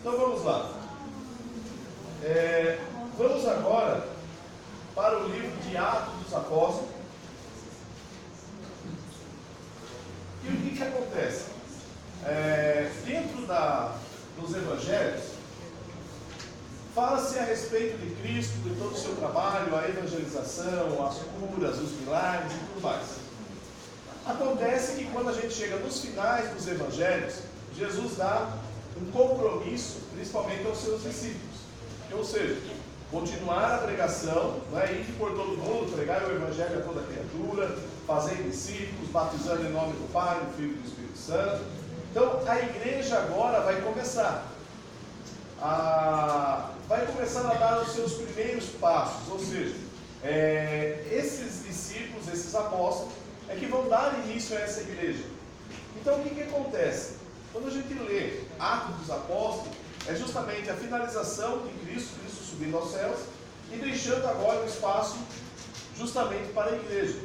Então vamos lá. Vamos agora para o livro de Atos dos Apóstolos. E o que acontece? Dentro dos evangelhos, fala-se a respeito de Cristo, de todo o seu trabalho, a evangelização, as curas, os milagres e tudo mais. Acontece que quando a gente chega nos finais dos evangelhos, Jesus dá um compromisso, principalmente aos seus discípulos. Ou seja, continuar a pregação, ir por todo mundo, pregar o evangelho a toda criatura, fazer discípulos, batizando em nome do Pai, do Filho e do Espírito Santo. Então, a igreja agora vai começar a dar os seus primeiros passos, ou seja, esses discípulos, esses apóstolos, é que vão dar início a essa igreja. Então, o que acontece? Quando a gente lê Atos dos Apóstolos, é justamente a finalização de Cristo subindo aos céus e deixando agora o espaço justamente para a igreja.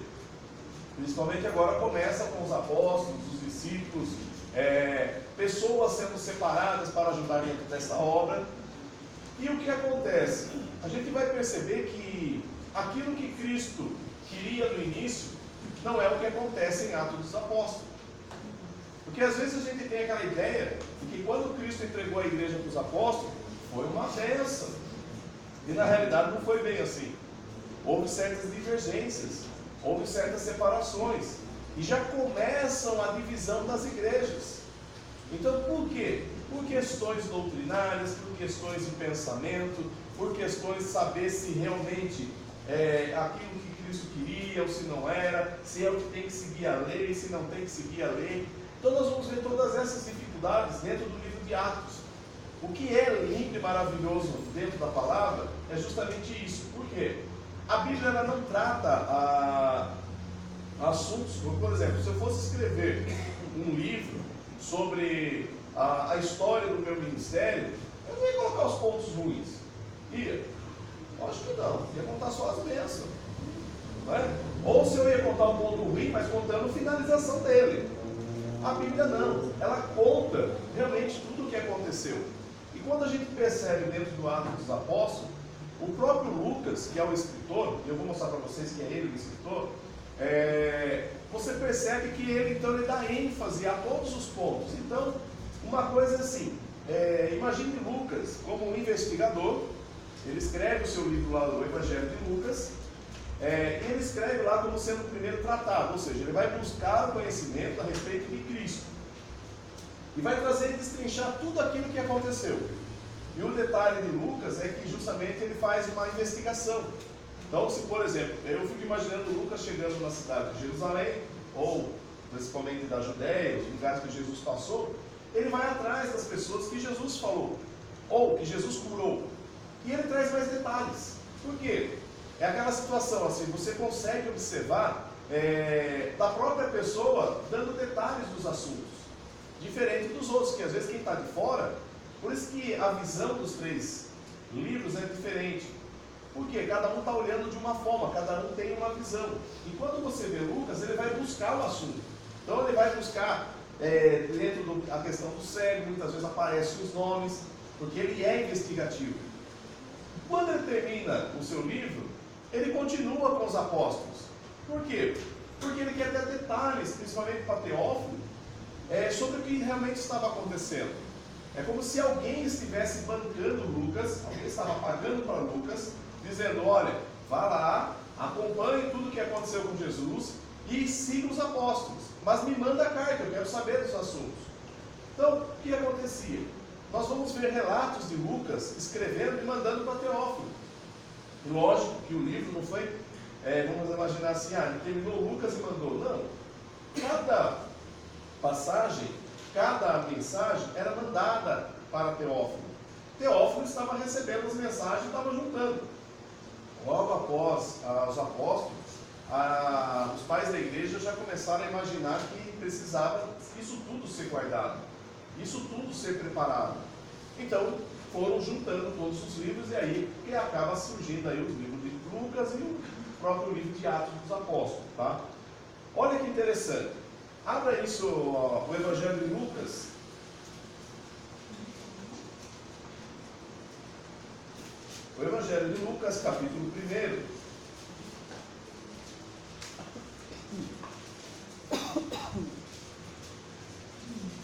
Principalmente agora começa com os apóstolos, os discípulos, pessoas sendo separadas para ajudar dentro dessa obra. E o que acontece? A gente vai perceber que aquilo que Cristo queria no início não é o que acontece em Atos dos Apóstolos. Porque às vezes a gente tem aquela ideia de que quando Cristo entregou a igreja para os apóstolos, foi uma bênção. E na realidade não foi bem assim. Houve certas divergências, houve certas separações. E já começam a divisão das igrejas. Então por quê? Por questões doutrinárias, por questões de pensamento, por questões de saber se realmente aquilo que Cristo queria ou se não era, se é o que tem que seguir a lei, se não tem que seguir a lei. Então nós vamos ver todas essas dificuldades dentro do livro de Atos. O que é lindo e maravilhoso dentro da palavra é justamente isso. Por quê? A Bíblia ela não trata assuntos, por exemplo, se eu fosse escrever um livro sobre a história do meu ministério, eu não ia colocar os pontos ruins. Ia? Acho que não. Ia contar só as bênçãos. Não é? Ou se eu ia contar um ponto ruim, mas contando a finalização dele. A Bíblia não, ela conta realmente tudo o que aconteceu. E quando a gente percebe dentro do Atos dos Apóstolos, o próprio Lucas, que é o escritor, e eu vou mostrar para vocês que é ele o escritor, você percebe que ele dá ênfase a todos os pontos. Então, uma coisa assim, imagine Lucas como um investigador, ele escreve o seu livro lá, o Evangelho de Lucas, ele escreve lá como sendo o primeiro tratado, ou seja, ele vai buscar o conhecimento a respeito de Cristo e vai trazer e destrinchar tudo aquilo que aconteceu. E o detalhe de Lucas é que justamente ele faz uma investigação. Então, se por exemplo, eu fico imaginando Lucas chegando na cidade de Jerusalém, ou principalmente da Judéia, os lugares que Jesus passou, ele vai atrás das pessoas que Jesus falou, ou que Jesus curou, e ele traz mais detalhes. Por quê? É aquela situação assim, você consegue observar da própria pessoa dando detalhes dos assuntos, diferente dos outros, que às vezes quem está de fora, por isso que a visão dos três livros é diferente, porque cada um está olhando de uma forma, cada um tem uma visão, e quando você vê Lucas, ele vai buscar o assunto, então ele vai buscar dentro da questão do cego, muitas vezes aparecem os nomes, porque ele é investigativo. Quando ele termina o seu livro, ele continua com os apóstolos. Por quê? Porque ele quer ter detalhes, principalmente para Teófilo, sobre o que realmente estava acontecendo. É como se alguém estivesse bancando Lucas, alguém estava pagando para Lucas, dizendo, olha, vá lá, acompanhe tudo o que aconteceu com Jesus e siga os apóstolos, mas me manda a carta, eu quero saber dos assuntos. Então, o que acontecia? Nós vamos ver relatos de Lucas escrevendo e mandando para Teófilo. Lógico que o livro não foi, vamos imaginar assim, ele terminou Lucas e mandou. Não. Cada passagem, cada mensagem era mandada para Teófilo. Teófilo estava recebendo as mensagens e estava juntando. Logo após os apóstolos, os pais da igreja já começaram a imaginar que precisava isso tudo ser guardado, isso tudo ser preparado. Então, foram juntando todos os livros e aí que acaba surgindo aí os livros de Lucas e o próprio livro de Atos dos Apóstolos, tá? Olha que interessante. Abra isso, o Evangelho de Lucas. O Evangelho de Lucas, capítulo 1,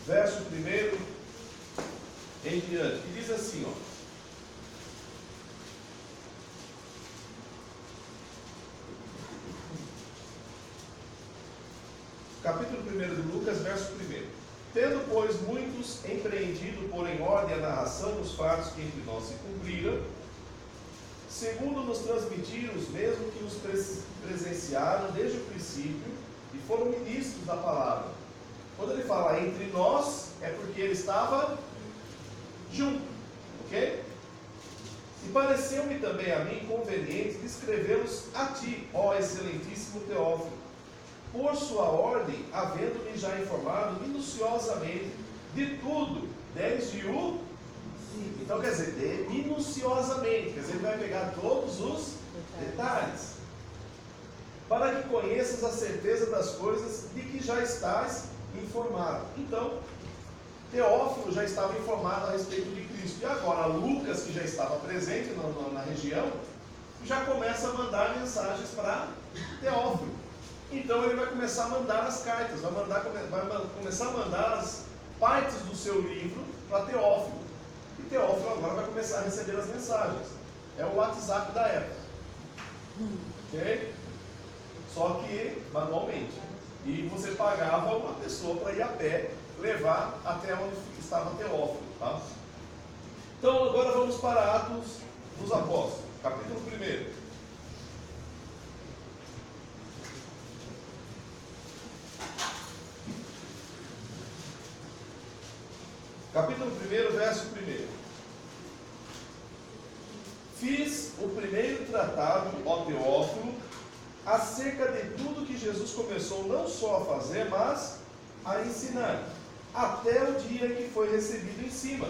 verso 1 em diante, que diz assim, ó. Capítulo 1 de Lucas, verso 1. Tendo, pois, muitos empreendido por em ordem a narração dos fatos que entre nós se cumpriram, segundo nos transmitiram os mesmos que os presenciaram desde o princípio e foram ministros da palavra. Quando ele fala entre nós, é porque ele estava junto, ok? E pareceu-me também a mim conveniente descrevê-los a ti, ó excelentíssimo Teófilo, por sua ordem, havendo-me já informado minuciosamente de tudo, desde o... Então, quer dizer, minuciosamente, quer dizer, ele vai pegar todos os detalhes, para que conheças a certeza das coisas de que já estás informado. Então, Teófilo já estava informado a respeito de Cristo, e agora Lucas, que já estava presente na região, já começa a mandar mensagens para Teófilo. Então ele vai começar a mandar as cartas, vai começar a mandar as partes do seu livro para Teófilo. E Teófilo agora vai começar a receber as mensagens. É o WhatsApp da época. Ok? Só que manualmente. E você pagava uma pessoa para ir a pé, levar até onde estava Teófilo. Tá? Então agora vamos para Atos dos Apóstolos, capítulo 1. Capítulo 1, verso 1. Fiz o primeiro tratado, ó Teófilo, acerca de tudo que Jesus começou não só a fazer, mas a ensinar, até o dia que foi recebido em cima,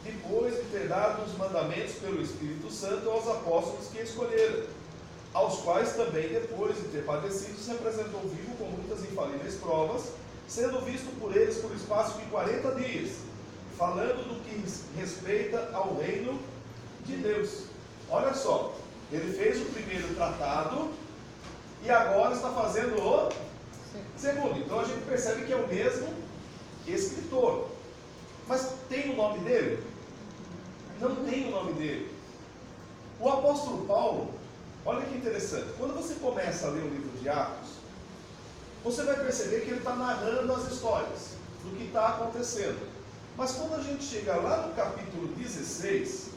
depois de ter dado os mandamentos pelo Espírito Santo aos apóstolos que escolheram, aos quais também, depois de ter padecido, se apresentou vivo com muitas infalíveis provas, sendo visto por eles por espaço de 40 dias, falando do que respeita ao reino de Deus. Olha só, ele fez o primeiro tratado e agora está fazendo o segundo. Então a gente percebe que é o mesmo escritor. Mas tem o nome dele? Não tem o nome dele. O apóstolo Paulo, olha que interessante, quando você começa a ler o livro de Atos, você vai perceber que ele está narrando as histórias do que está acontecendo. Mas quando a gente chega lá no capítulo 16,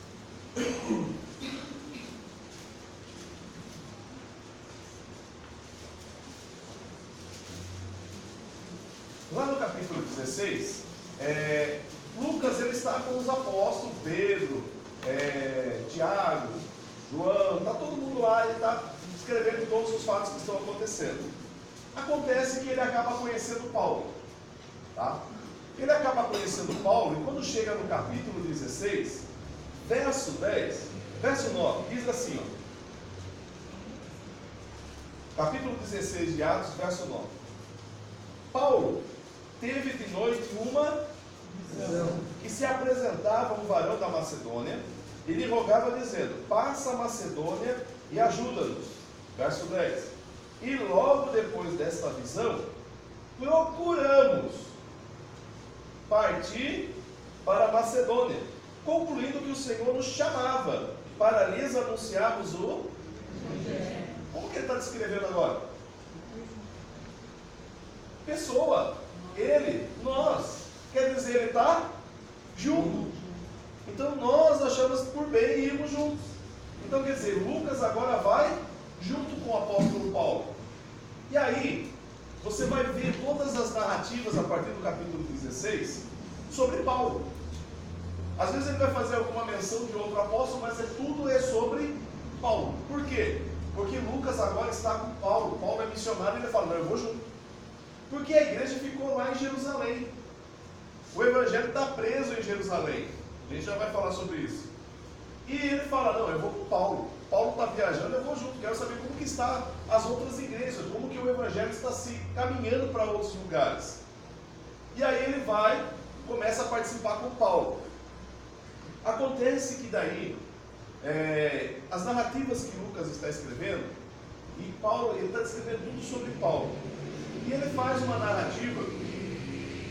lá no capítulo 16, Lucas ele está com os apóstolos, Pedro, Tiago, João, está todo mundo lá, ele está escrevendo todos os fatos que estão acontecendo. Acontece que ele acaba conhecendo Paulo, tá? Ele acaba conhecendo Paulo, e quando chega no capítulo 16, verso 9, diz assim, ó, capítulo 16 de Atos, verso 9. Paulo teve de noite uma visão, que se apresentava um varão da Macedônia, e lhe rogava dizendo, passa a Macedônia e ajuda-nos. Verso 10. E logo depois desta visão, procuramos partir para a Macedônia, concluindo que o Senhor nos chamava para lhes anunciarmos o... Como que ele está descrevendo agora? Pessoa, ele, nós, quer dizer, ele está junto. Então nós achamos por bem irmos juntos. Então quer dizer, Lucas agora vai junto com o apóstolo Paulo. E aí, você vai ver todas as narrativas a partir do capítulo 16 sobre Paulo. Às vezes ele vai fazer alguma menção de outro apóstolo, mas tudo é sobre Paulo. Por quê? Porque Lucas agora está com Paulo. Paulo é missionário e ele fala, não, eu vou junto. Porque a igreja ficou lá em Jerusalém. O evangelho está preso em Jerusalém. A gente já vai falar sobre isso. E ele fala, não, eu vou com Paulo. Paulo está viajando, eu vou junto. Quero saber como que está as outras igrejas, como que o evangelho está se caminhando para outros lugares. E aí ele vai, começa a participar com Paulo. Acontece que daí, as narrativas que Lucas está escrevendo, e Paulo, ele está escrevendo tudo sobre Paulo. E ele faz uma narrativa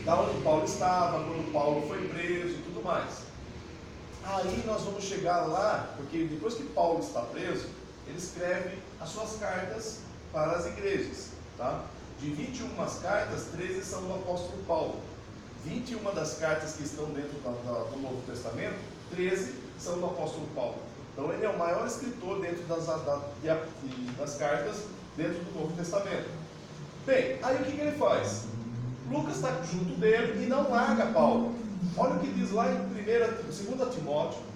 da onde Paulo estava, quando Paulo foi preso e tudo mais. Aí nós vamos chegar lá, porque depois que Paulo está preso, ele escreve as suas cartas para as igrejas. Tá? De 21 cartas, 13 são do apóstolo Paulo. 21 das cartas que estão dentro do Novo Testamento, 13 são do apóstolo Paulo. Então ele é o maior escritor dentro das cartas dentro do Novo Testamento. Bem, aí o que ele faz? Lucas está junto dele e não larga Paulo. Olha o que diz lá em 2 Timóteo.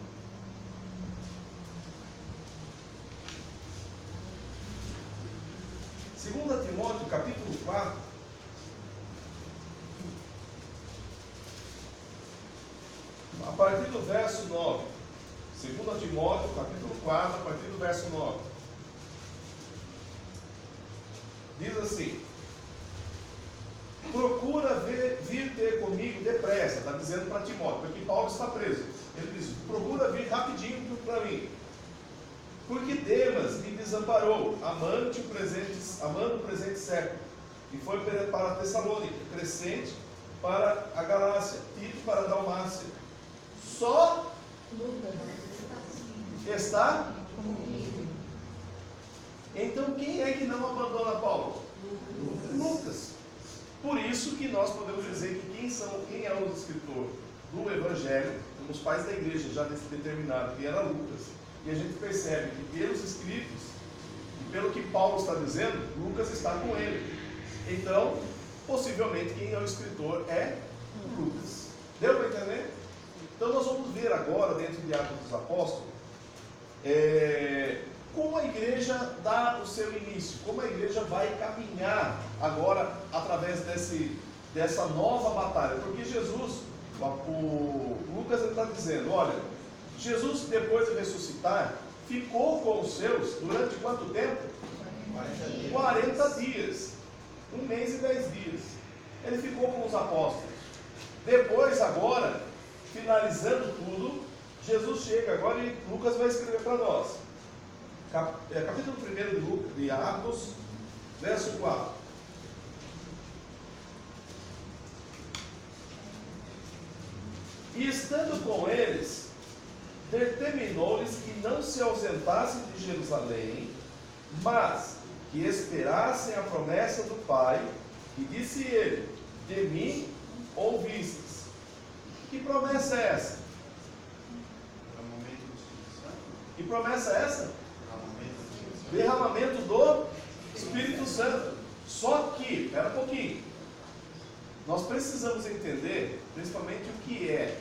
Timóteo, capítulo 4. A partir do verso 9. 2 Timóteo, capítulo 4, a partir do verso 9. Diz assim: procura vir ter comigo depressa. Está dizendo para Timóteo, porque Paulo está preso. Ele diz: procura vir rapidinho para mim, porque Demas me desamparou, amando o presente século, e foi para Tessalônica, Crescente para a Galácia, Tito para a Dalmácia. Só está comigo. Então quem é que não abandona Paulo? Lucas. Por isso que nós podemos dizer que quem é o escritor do Evangelho, os pais da igreja já determinaram que era Lucas. E a gente percebe que pelos escritos e pelo que Paulo está dizendo, Lucas está com ele. Então, possivelmente quem é o escritor é Lucas. Deu para entender? Então nós vamos ver agora, dentro de Atos dos Apóstolos, como a igreja dá o seu início, como a igreja vai caminhar agora através dessa nova batalha. Porque Jesus, o Lucas está dizendo, olha, Jesus depois de ressuscitar, ficou com os seus durante quanto tempo? 40 dias. 1 mês e 10 dias. Ele ficou com os apóstolos. Depois agora, finalizando tudo, Jesus chega agora e Lucas vai escrever para nós. Capítulo 1 de Atos, verso 4. E estando com eles, determinou-lhes que não se ausentassem de Jerusalém, mas que esperassem a promessa do Pai, e disse ele: de mim ouvistes. Que promessa é essa? Que promessa é essa? Derramamento do Espírito Santo. Só que, espera um pouquinho, nós precisamos entender principalmente o que é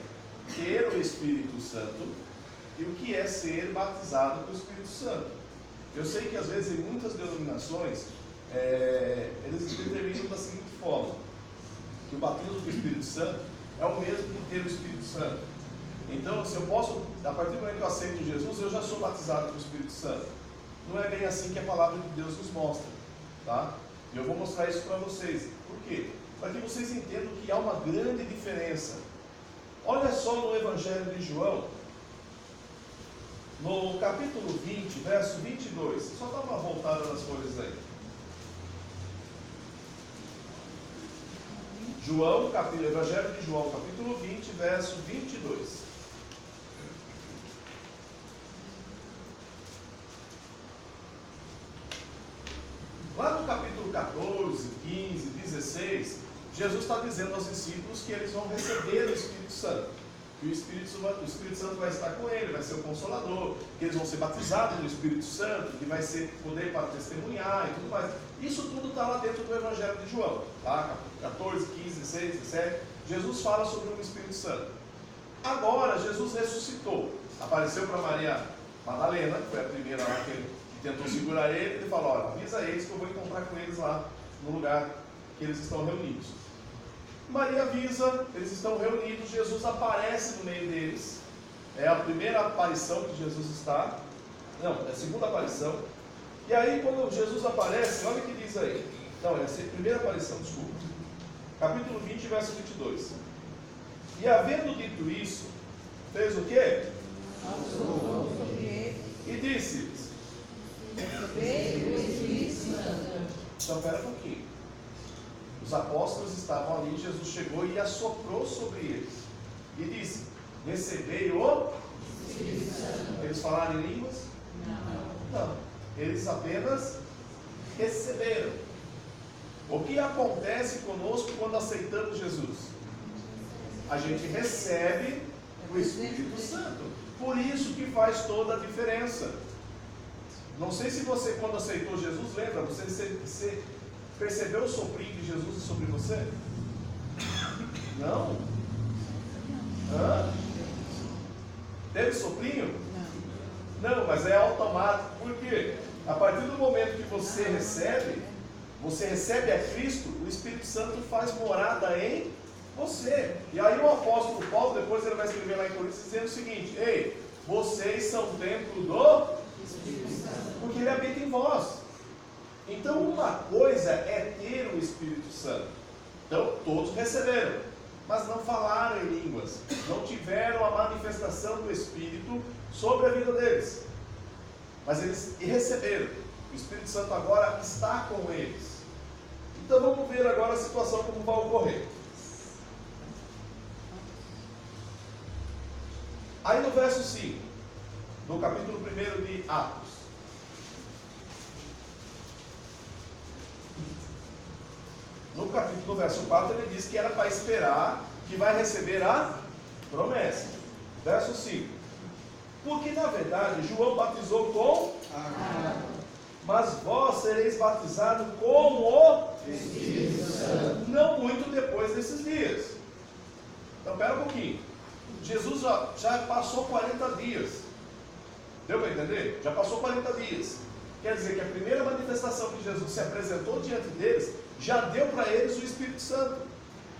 ter o Espírito Santo e o que é ser batizado com o Espírito Santo. Eu sei que às vezes em muitas denominações eles determinam da seguinte forma: que o batismo do Espírito Santo é o mesmo que ter o Espírito Santo. Então, se eu posso, a partir do momento que eu aceito Jesus, eu já sou batizado com o Espírito Santo. Não é bem assim que a palavra de Deus nos mostra, tá? E eu vou mostrar isso para vocês. Por quê? Para que vocês entendam que há uma grande diferença. Olha só no Evangelho de João, no capítulo 20, verso 22. Só dá uma voltada nas folhas aí. Evangelho de João, capítulo 20, verso 22. Lá no capítulo 14, 15, 16, Jesus está dizendo aos discípulos que eles vão receber o Espírito Santo. Que o Espírito Santo vai estar com ele, vai ser o Consolador, que eles vão ser batizados no Espírito Santo, que vai ser poder para testemunhar e tudo mais. Isso tudo está lá dentro do Evangelho de João, tá? 14, 15, 16, 17. Jesus fala sobre o Espírito Santo. Agora, Jesus ressuscitou. Apareceu para Maria Madalena, que foi a primeira lá que tentou segurar ele. Ele falou: olha, avisa eles que eu vou encontrar com eles lá no lugar que eles estão reunidos. Maria avisa, eles estão reunidos, Jesus aparece no meio deles. É a primeira aparição que Jesus está. Não, é a segunda aparição. E aí quando Jesus aparece, olha o que diz aí. Não, é a primeira aparição, desculpa. Capítulo 20, verso 22. E havendo dito isso, fez o quê? E disse-lhes: então, espera um pouquinho. Os apóstolos estavam ali, Jesus chegou e assoprou sobre eles. E disse: recebei o Espírito Santo. Eles falaram em línguas? Não. Eles apenas receberam. O que acontece conosco quando aceitamos Jesus? A gente recebe o Espírito Santo. Por isso que faz toda a diferença. Não sei se você, quando aceitou Jesus, lembra? Você percebeu o soprinho de Jesus sobre você? Não? Hã? Teve soprinho? Não, mas é automático. Por quê? A partir do momento que você recebe a Cristo, o Espírito Santo faz morada em você. E aí o apóstolo Paulo, depois ele vai escrever lá em Coríntios, dizendo o seguinte: ei, vocês são templo do Espírito Santo, porque ele habita em vós. Então uma coisa é ter o Espírito Santo. Então todos receberam, mas não falaram em línguas, não tiveram a manifestação do Espírito sobre a vida deles. Mas eles receberam. O Espírito Santo agora está com eles. Então vamos ver agora a situação como vai ocorrer. Aí no verso 5, no capítulo 1 de Atos. No verso 4 ele diz que era para esperar que vai receber a promessa. Verso 5. Porque na verdade João batizou com água, mas vós sereis batizados com o Espírito Santo não muito depois desses dias. Então espera um pouquinho. Jesus já passou 40 dias. Deu para entender? Já passou 40 dias. Quer dizer que a primeira manifestação que Jesus se apresentou diante deles, já deu para eles o Espírito Santo.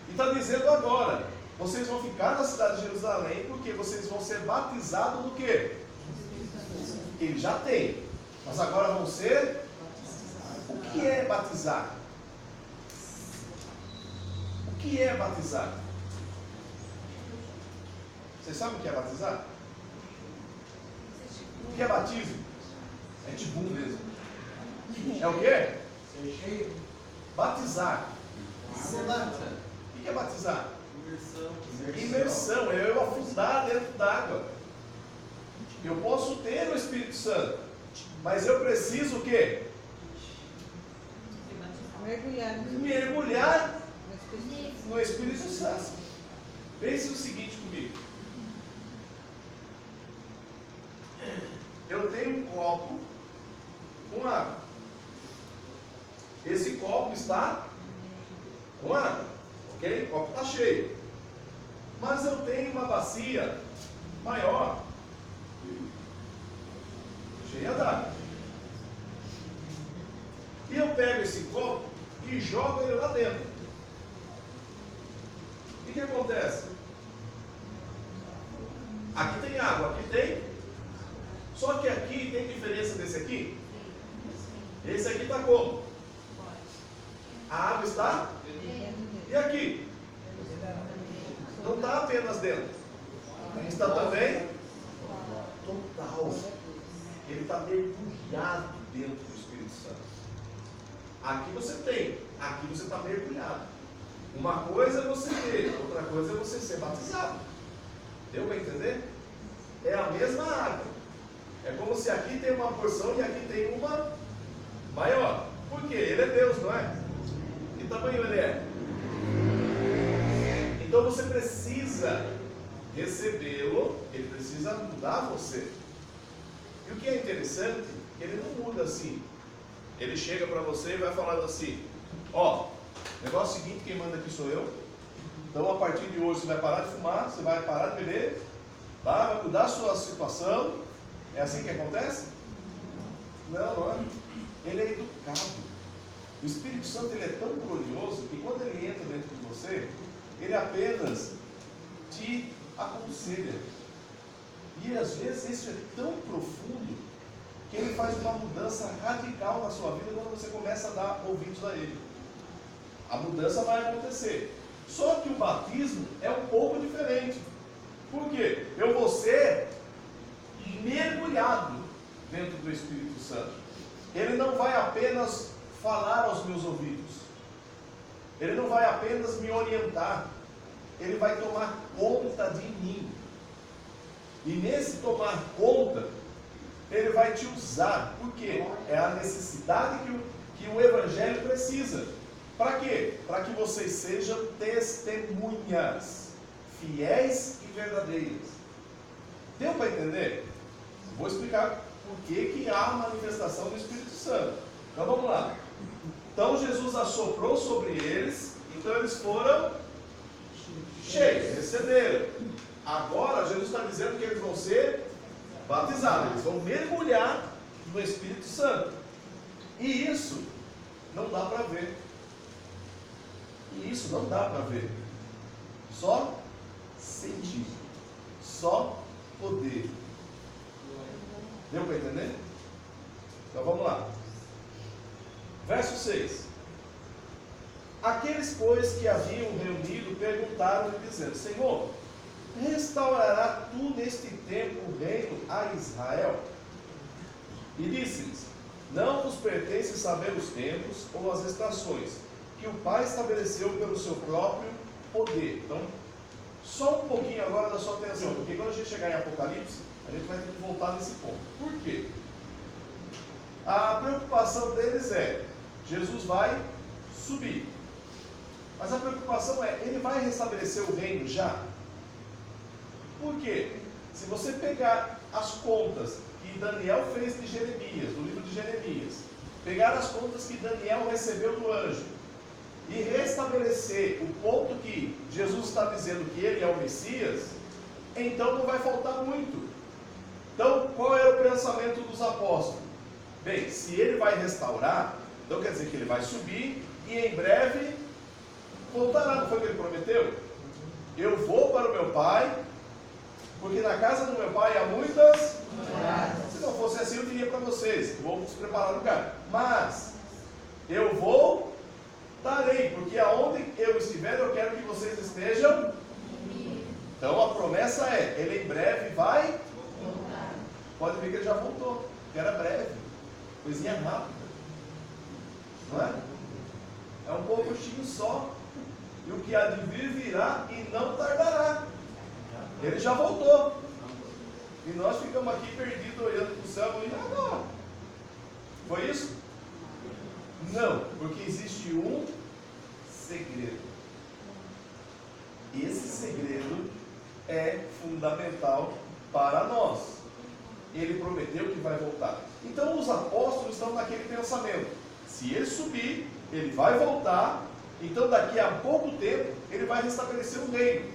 E está dizendo agora: vocês vão ficar na cidade de Jerusalém, porque vocês vão ser batizados no quê? Ele já tem. Mas agora vão ser... O que é batizar? O que é batizar? Vocês sabem o que é batizar? O que é batismo? É tibum mesmo. É o quê? Batizar. O que é batizar? Imersão. É eu afundar dentro d'água. Eu posso ter o Espírito Santo, mas eu preciso o quê? Mergulhar no Espírito Santo. Pense o seguinte comigo. Eu tenho um copo com água. Esse copo está com água, ok? O copo está cheio. Mas eu tenho uma bacia maior, cheia d'água. E eu pego esse copo e jogo ele lá dentro. E o que acontece? Aqui tem água, aqui tem. Só que aqui tem diferença desse aqui? Esse aqui está como? A água está? E aqui? Não está apenas dentro. Está também? Total. Ele está mergulhado dentro do Espírito Santo. Aqui você tem. Aqui você está mergulhado. Uma coisa é você ter, outra coisa é você ser batizado. Deu para entender? É a mesma água. É como se aqui tem uma porção e aqui tem uma maior. Por quê? Ele é Deus, não é? Que tamanho ele é? Então você precisa recebê-lo, ele precisa mudar você. E o que é interessante, ele não muda assim. Ele chega para você e vai falando assim: ó, negócio seguinte, quem manda aqui sou eu. Então a partir de hoje você vai parar de fumar, você vai parar de beber, tá? Vai mudar a sua situação. É assim que acontece? Não, não é. Ele é educado. O Espírito Santo ele é tão glorioso que quando ele entra dentro de você, ele apenas te aconselha. E às vezes isso é tão profundo que ele faz uma mudança radical na sua vida quando você começa a dar ouvidos a ele. A mudança vai acontecer. Só que o batismo é um pouco diferente. Por quê? Eu vou ser mergulhado dentro do Espírito Santo. Ele não vai apenas falar aos meus ouvidos. Ele não vai apenas me orientar. Ele vai tomar conta de mim. E nesse tomar conta, ele vai te usar. Por quê? É a necessidade que o Evangelho precisa. Para quê? Para que vocês sejam testemunhas, fiéis e verdadeiras. Deu para entender? Vou explicar por que há a manifestação do Espírito Santo. Então vamos lá. Então Jesus assoprou sobre eles, então eles foram cheios, receberam. Agora Jesus está dizendo que eles vão ser batizados, eles vão mergulhar no Espírito Santo. E isso não dá para ver. E isso não dá para ver. Só sentir. Só poder. Deu para entender? Então vamos lá. Verso 6. Aqueles, pois, que haviam reunido, perguntaram-lhe, dizendo: Senhor, restaurará tu neste tempo o reino a Israel? E disse-lhes: Não vos pertence saber os tempos ou as estações, que o Pai estabeleceu pelo seu próprio poder. Então, só um pouquinho agora da sua atenção, porque quando a gente chegar em Apocalipse, a gente vai ter que voltar nesse ponto. Por quê? A preocupação deles é: Jesus vai subir. Mas a preocupação é: ele vai restabelecer o reino já? Por quê? Se você pegar as contas que Daniel fez de Jeremias, do livro de Jeremias, pegar as contas que Daniel recebeu do anjo, e restabelecer o ponto que Jesus está dizendo que ele é o Messias, então não vai faltar muito. Então, qual era o pensamento dos apóstolos? Bem, se ele vai restaurar, então quer dizer que ele vai subir e em breve voltará. Não foi o que ele prometeu? Eu vou para o meu Pai, porque na casa do meu Pai há muitas. Se não fosse assim, eu diria para vocês: vou nos preparar lugar. Mas eu voltarei, porque aonde eu estiver, eu quero que vocês estejam. Então a promessa é: ele em breve vai voltar. Pode ver que ele já voltou, que era breve, coisinha rápida, não é? É um pouquinho só. E o que há de vir virá e não tardará. Ele já voltou. E nós ficamos aqui perdidos olhando para o céu e agora? Foi isso? Não, porque existe um segredo. Esse segredo é fundamental para nós. Ele prometeu que vai voltar. Então os apóstolos estão naquele pensamento: se ele subir, ele vai voltar. Então daqui a pouco tempo ele vai restabelecer o reino.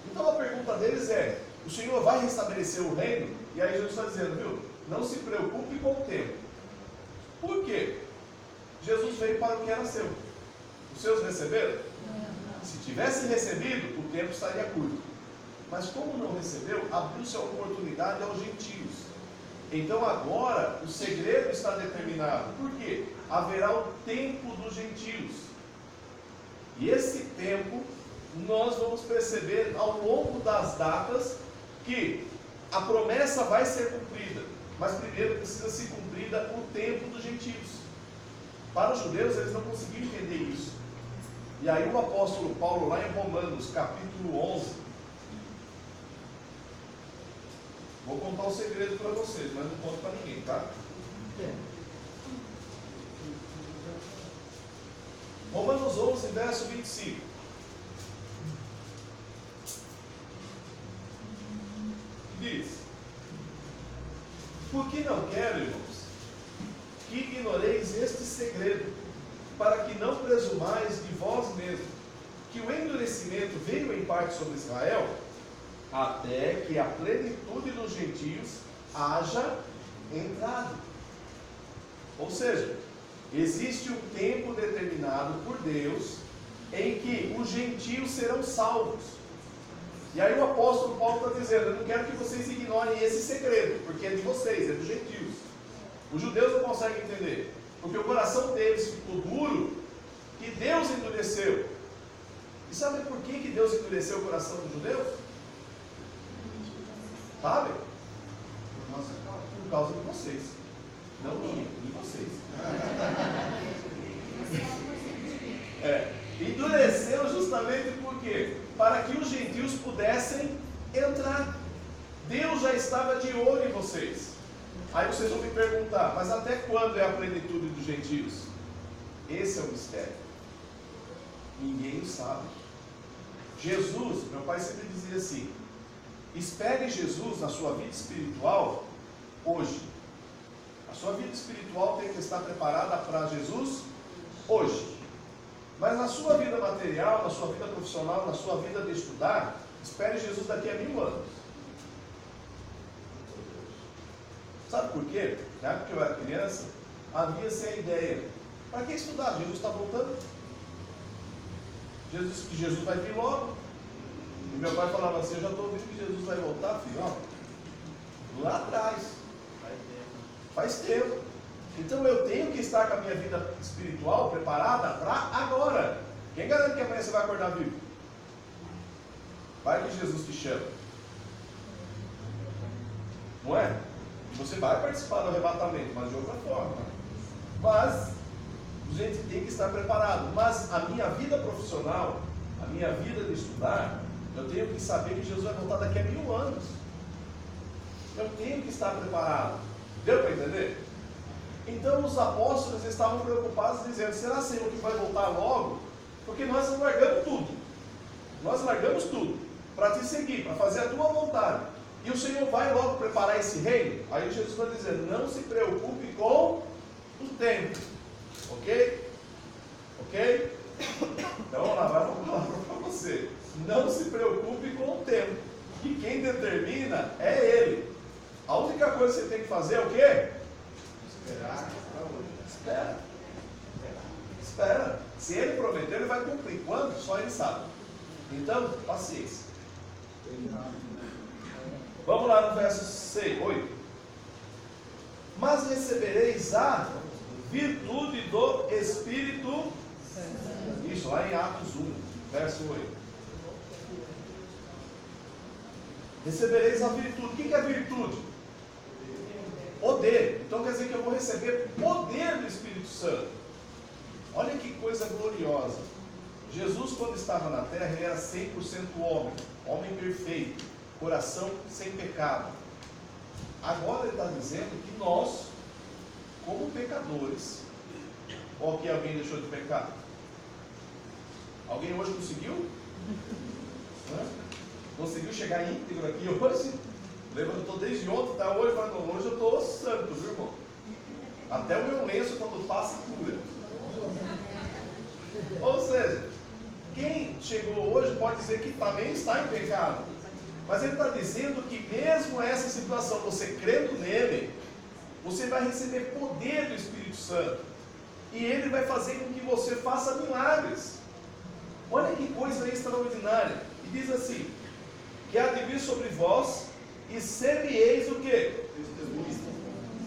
Então a pergunta deles é: o Senhor vai restabelecer o reino? E aí Jesus está dizendo: viu, não se preocupe com o tempo. Por quê? Jesus veio para o que era seu. Os seus receberam? Se tivesse recebido, o tempo estaria curto. Mas como não recebeu, abriu-se a oportunidade aos gentios. Então agora o segredo está determinado. Por quê? Haverá o tempo dos gentios. E esse tempo nós vamos perceber ao longo das datas que a promessa vai ser cumprida. Mas primeiro precisa ser cumprida o tempo dos gentios. Para os judeus eles não conseguiam entender isso. E aí o apóstolo Paulo, lá em Romanos capítulo 11, vou contar um segredo para vocês, mas não conto para ninguém, tá? Romanos 11, verso 25. Diz: porque não quero, irmãos, que ignoreis este segredo, para que não presumais de vós mesmos, que o endurecimento veio em parte sobre Israel, até que a plenitude dos gentios haja entrado. Ou seja, existe um tempo determinado por Deus em que os gentios serão salvos. E aí o apóstolo Paulo está dizendo: eu não quero que vocês ignorem esse segredo, porque é de vocês, é dos gentios. Os judeus não conseguem entender, porque o coração deles ficou duro, que Deus endureceu. E sabe por que Deus endureceu o coração dos judeus? Sabe? por causa de vocês. Não minha, de vocês. Endureceu justamente por quê? Para que os gentios pudessem entrar. Deus já estava de olho em vocês. Aí vocês vão me perguntar, mas até quando é a plenitude dos gentios? Esse é o mistério. Ninguém sabe. Jesus, meu pai sempre dizia assim: espere Jesus na sua vida espiritual hoje. A sua vida espiritual tem que estar preparada para Jesus hoje. Mas na sua vida material, na sua vida profissional, na sua vida de estudar, espere Jesus daqui a 1000 anos. Sabe por quê? Na época que eu era criança, havia-se a ideia: para que estudar? Jesus está voltando. Jesus vai vir logo. E meu pai falava assim: eu já estou ouvindo que Jesus vai voltar, filho. Ó, lá atrás. Faz tempo. Então eu tenho que estar com a minha vida espiritual preparada para agora. Quem garante que amanhã você vai acordar vivo? Vai que Jesus te chama. Não é? Você vai participar do arrebatamento, mas de outra forma. Mas a gente tem que estar preparado. Mas a minha vida profissional, a minha vida de estudar, eu tenho que saber que Jesus vai voltar daqui a 1000 anos. Eu tenho que estar preparado. Deu para entender? Então os apóstolos estavam preocupados, dizendo: será, Senhor, que vai voltar logo? Porque nós largamos tudo. Nós largamos tudo para te seguir, para fazer a tua vontade. E o Senhor vai logo preparar esse reino? Aí Jesus vai dizer: não se preocupe com o tempo. Ok? Ok? Então vamos lá, vai uma palavra para você. Não se preocupe com o tempo. Que quem determina é Ele. A única coisa que você tem que fazer é o quê? Esperar. Espera. Espera. Se Ele prometeu, Ele vai cumprir. Quando? Só Ele sabe. Então, paciência. Vamos lá no verso 6, 8. Mas recebereis a virtude do Espírito. Isso, lá em Atos 1, verso 8. Recebereis a virtude. O que é virtude? Poder. Então quer dizer que eu vou receber poder do Espírito Santo. Olha que coisa gloriosa. Jesus, quando estava na terra, ele era 100% homem. Homem perfeito. Coração sem pecado. Agora ele está dizendo que nós, como pecadores, ou que alguém deixou de pecar? Alguém hoje conseguiu? Conseguiu chegar íntegro aqui hoje? Levantou desde ontem, tá hoje, mas não, hoje eu estou santo, viu, irmão? Até o meu lenço, quando passa, cura. Ou seja, quem chegou hoje pode dizer que também está em pecado. Mas ele está dizendo que mesmo essa situação, você crendo nele, você vai receber poder do Espírito Santo. E ele vai fazer com que você faça milagres. Olha que coisa extraordinária. E diz assim: que há de vir sobre vós, e ser-me-eis o quê?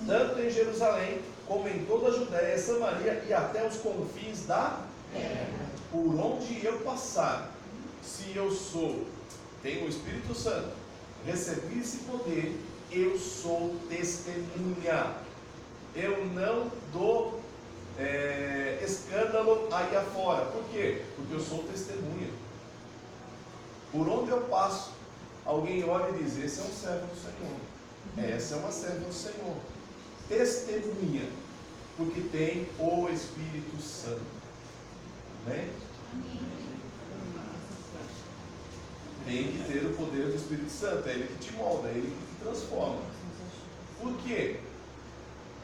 Tanto em Jerusalém, como em toda a Judéia, Samaria e até os confins da terra. Por onde eu passar, se eu tenho o Espírito Santo, recebi esse poder, eu sou testemunha. Eu não dou escândalo aí afora. Por quê? Porque eu sou testemunha. Por onde eu passo, alguém olha e diz: esse é um servo do Senhor. Essa é uma serva do Senhor. Testemunha. Porque tem o Espírito Santo. Amém? Tem que ter o poder do Espírito Santo. É Ele que te molda, é Ele que te transforma. Por quê?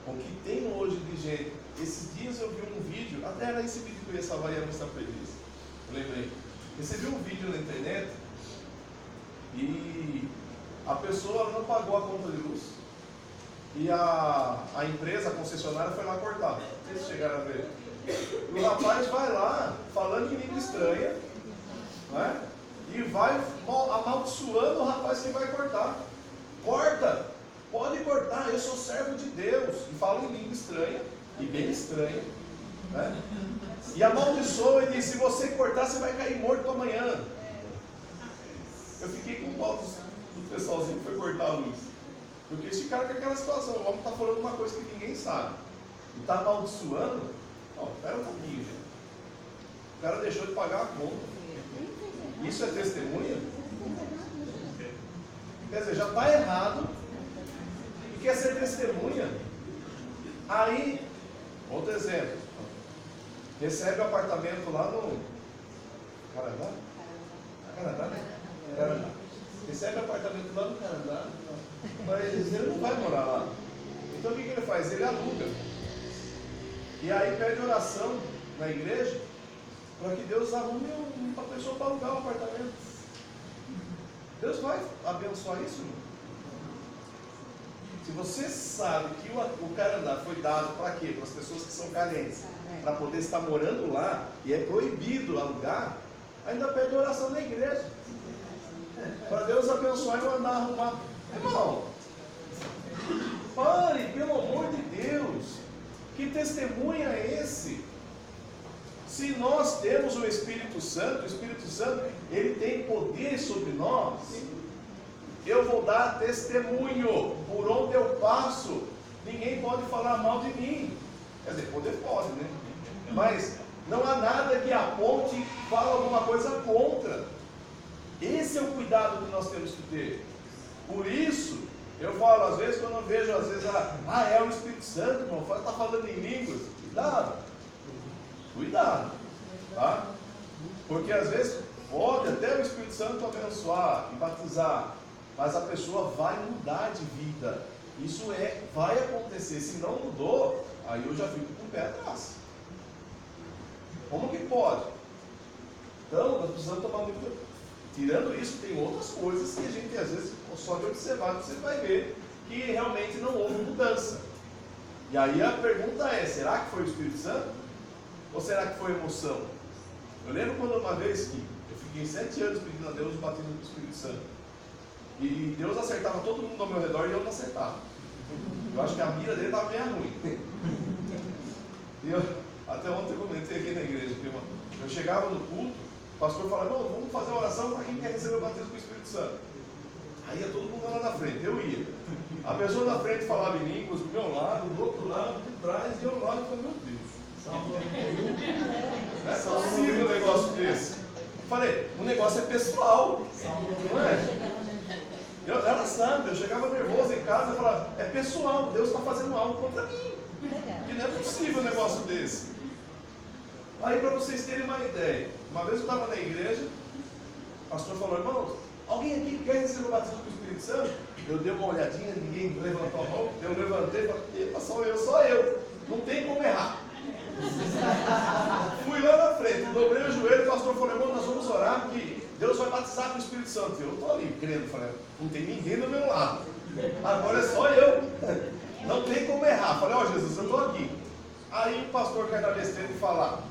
O que tem hoje de gente. Esses dias eu vi um vídeo, até era esse vídeo que eu ia salvar e ia mostrar para eles. Eu lembrei. Recebi um vídeo na internet e a pessoa não pagou a conta de luz. E a empresa, a concessionária, foi lá cortar. Não sei se chegaram a ver. E o rapaz vai lá, falando em língua estranha, não é? E vai amaldiçoando o rapaz que vai cortar. Corta! Pode cortar, eu sou servo de Deus. E fala em língua estranha, e bem estranha, né? E amaldiçoa e diz: se você cortar, você vai cair morto amanhã. Eu fiquei com dó do pessoalzinho que foi cortar a luz. Porque esse cara com aquela situação, o homem está falando uma coisa que ninguém sabe. E está amaldiçoando. Não, espera um pouquinho, gente. O cara deixou de pagar a conta. Isso é testemunha? Quer dizer, já está errado e quer ser testemunha. Aí, outro exemplo. Recebe o apartamento lá no Canadá? Canadá, né? Canadá. Recebe o apartamento lá no Canadá, mas ele não vai morar lá. Então o que ele faz? Ele aluga. E aí pede oração na igreja para que Deus arrume uma pessoa para alugar um apartamento. Deus vai abençoar isso, irmão? Se você sabe que o Canadá foi dado para quê? Para as pessoas que são carentes, para poder estar morando lá, e é proibido alugar, ainda pede oração na igreja. Para Deus abençoar e mandar arrumar. Irmão, pare, pelo amor de Deus. Que testemunha é esse? Se nós temos o Espírito Santo, ele tem poder sobre nós. Eu vou dar testemunho. Por onde eu passo, ninguém pode falar mal de mim. Quer dizer, poder pode, né? Mas não há nada que aponte e fale alguma coisa contra. Esse é o cuidado que nós temos que ter. Por isso, eu falo, às vezes, quando eu vejo, é o Espírito Santo, irmão, está falando em línguas. Cuidado, tá? Porque às vezes pode até o Espírito Santo abençoar e batizar, mas a pessoa vai mudar de vida. Isso vai acontecer. Se não mudou, aí eu já fico com o pé atrás. Como que pode? Então, nós precisamos tomar muito cuidado. Tirando isso, tem outras coisas que a gente, às vezes, só de observar, você vai ver que realmente não houve mudança. E aí a pergunta é, será que foi o Espírito Santo? Ou será que foi emoção? Eu lembro quando uma vez que eu fiquei 7 anos pedindo a Deus o batismo do Espírito Santo. E Deus acertava todo mundo ao meu redor e eu não acertava. Eu acho que a mira dele estava meio ruim. E até ontem eu comentei aqui na igreja, que eu chegava no culto, o pastor falava, não, vamos fazer uma oração para quem quer receber o batismo do Espírito Santo. Aí ia todo mundo lá na frente, eu ia. A pessoa na frente falava em línguas, do meu lado, do outro lado, de trás, e eu lá e falei, meu Deus. Não é possível um negócio desse. Falei, o negócio é pessoal, não é? Ela sabe, eu chegava nervoso em casa e falava, é pessoal, Deus está fazendo algo contra mim. Que não é possível um negócio desse. Aí para vocês terem uma ideia, uma vez eu estava na igreja, o pastor falou, irmãos, alguém aqui quer receber o batismo do Espírito Santo? Eu dei uma olhadinha, ninguém levantou a mão, eu levantei e falei, epa, só eu, não tem como errar. Fui lá na frente, dobrei o joelho, o pastor falou, irmão, nós vamos orar porque Deus vai batizar com o Espírito Santo. Eu estou ali crendo, falei, não tem ninguém do meu lado, agora é só eu, não tem como errar. Falei, ó Jesus, eu estou aqui. Aí o pastor cai na besteira e fala,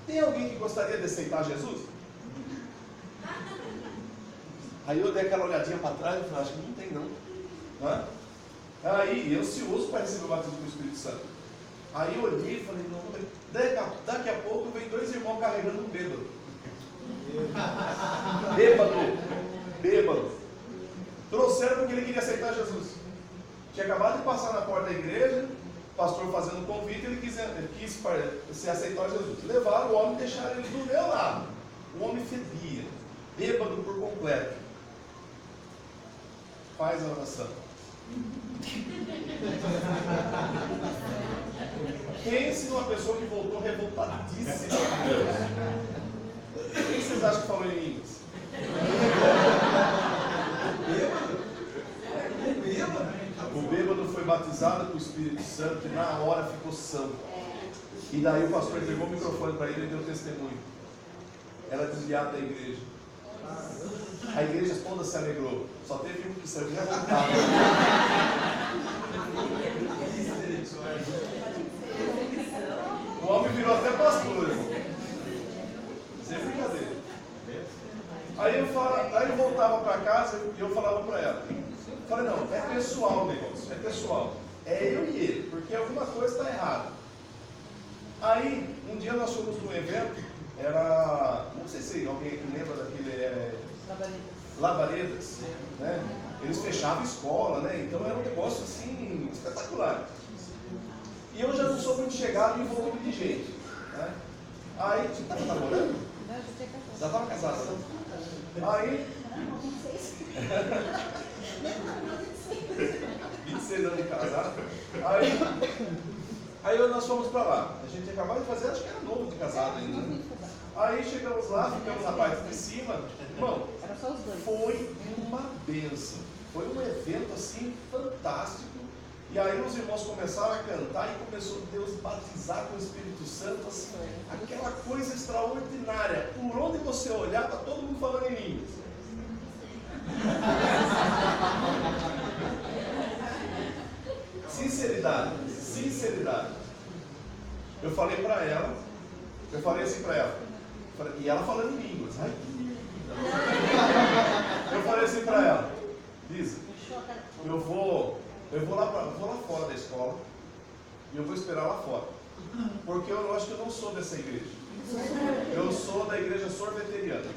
tem alguém que gostaria de aceitar Jesus? Aí eu dei aquela olhadinha para trás e falei, acho que não tem não. Aí eu ansioso para receber o batismo do Espírito Santo. Aí eu olhei e falei, não, daqui a pouco vem 2 irmãos carregando um bêbado. Bêbado. Trouxeram porque ele queria aceitar Jesus. Tinha acabado de passar na porta da igreja, o pastor fazendo um convite, ele quis se aceitar Jesus. Levaram o homem e deixaram ele do meu lado. O homem fedia, bêbado por completo. Faz a oração. Pense numa pessoa que voltou revoltadíssima com Deus. Quem vocês acham que falou em línguas? O bêbado foi batizado com o Espírito Santo e na hora ficou santo. E daí o pastor entregou o microfone para ele e deu testemunho. Era desviado da igreja. A igreja toda se alegrou. Só teve um que saiu revoltado. O homem virou até pastor, irmão. Sem brincadeira. Aí eu voltava para casa e eu falava para ela. Falei, não, é pessoal o negócio, é pessoal. É eu e ele, porque alguma coisa está errada. Aí, um dia nós fomos num evento, não sei se alguém aqui lembra daquele labaredas, né? Eles fechavam escola, né? Então era um negócio assim espetacular. E eu já não sou muito chegado em volume de gente, né? Aí, você estava namorando? Já estava casada, né? Aí 26 anos de casado. Aí nós fomos para lá. A gente acabou de fazer, acho que era novo de casado ainda, né? Aí chegamos lá, ficamos na parte de cima. Irmão, foi uma bênção. Foi um evento assim fantástico. E aí os irmãos começaram a cantar e começou Deus batizar com o Espírito Santo, assim, aquela coisa extraordinária. Por onde você olhar, está todo mundo falando em línguas. Sinceridade. Eu falei para ela, e ela falando em línguas. Ai, que lindo. Eu falei assim para ela, Lisa, eu vou lá fora da escola e eu vou esperar lá fora. Porque eu acho que eu não sou dessa igreja. Eu sou da igreja sorveteriana.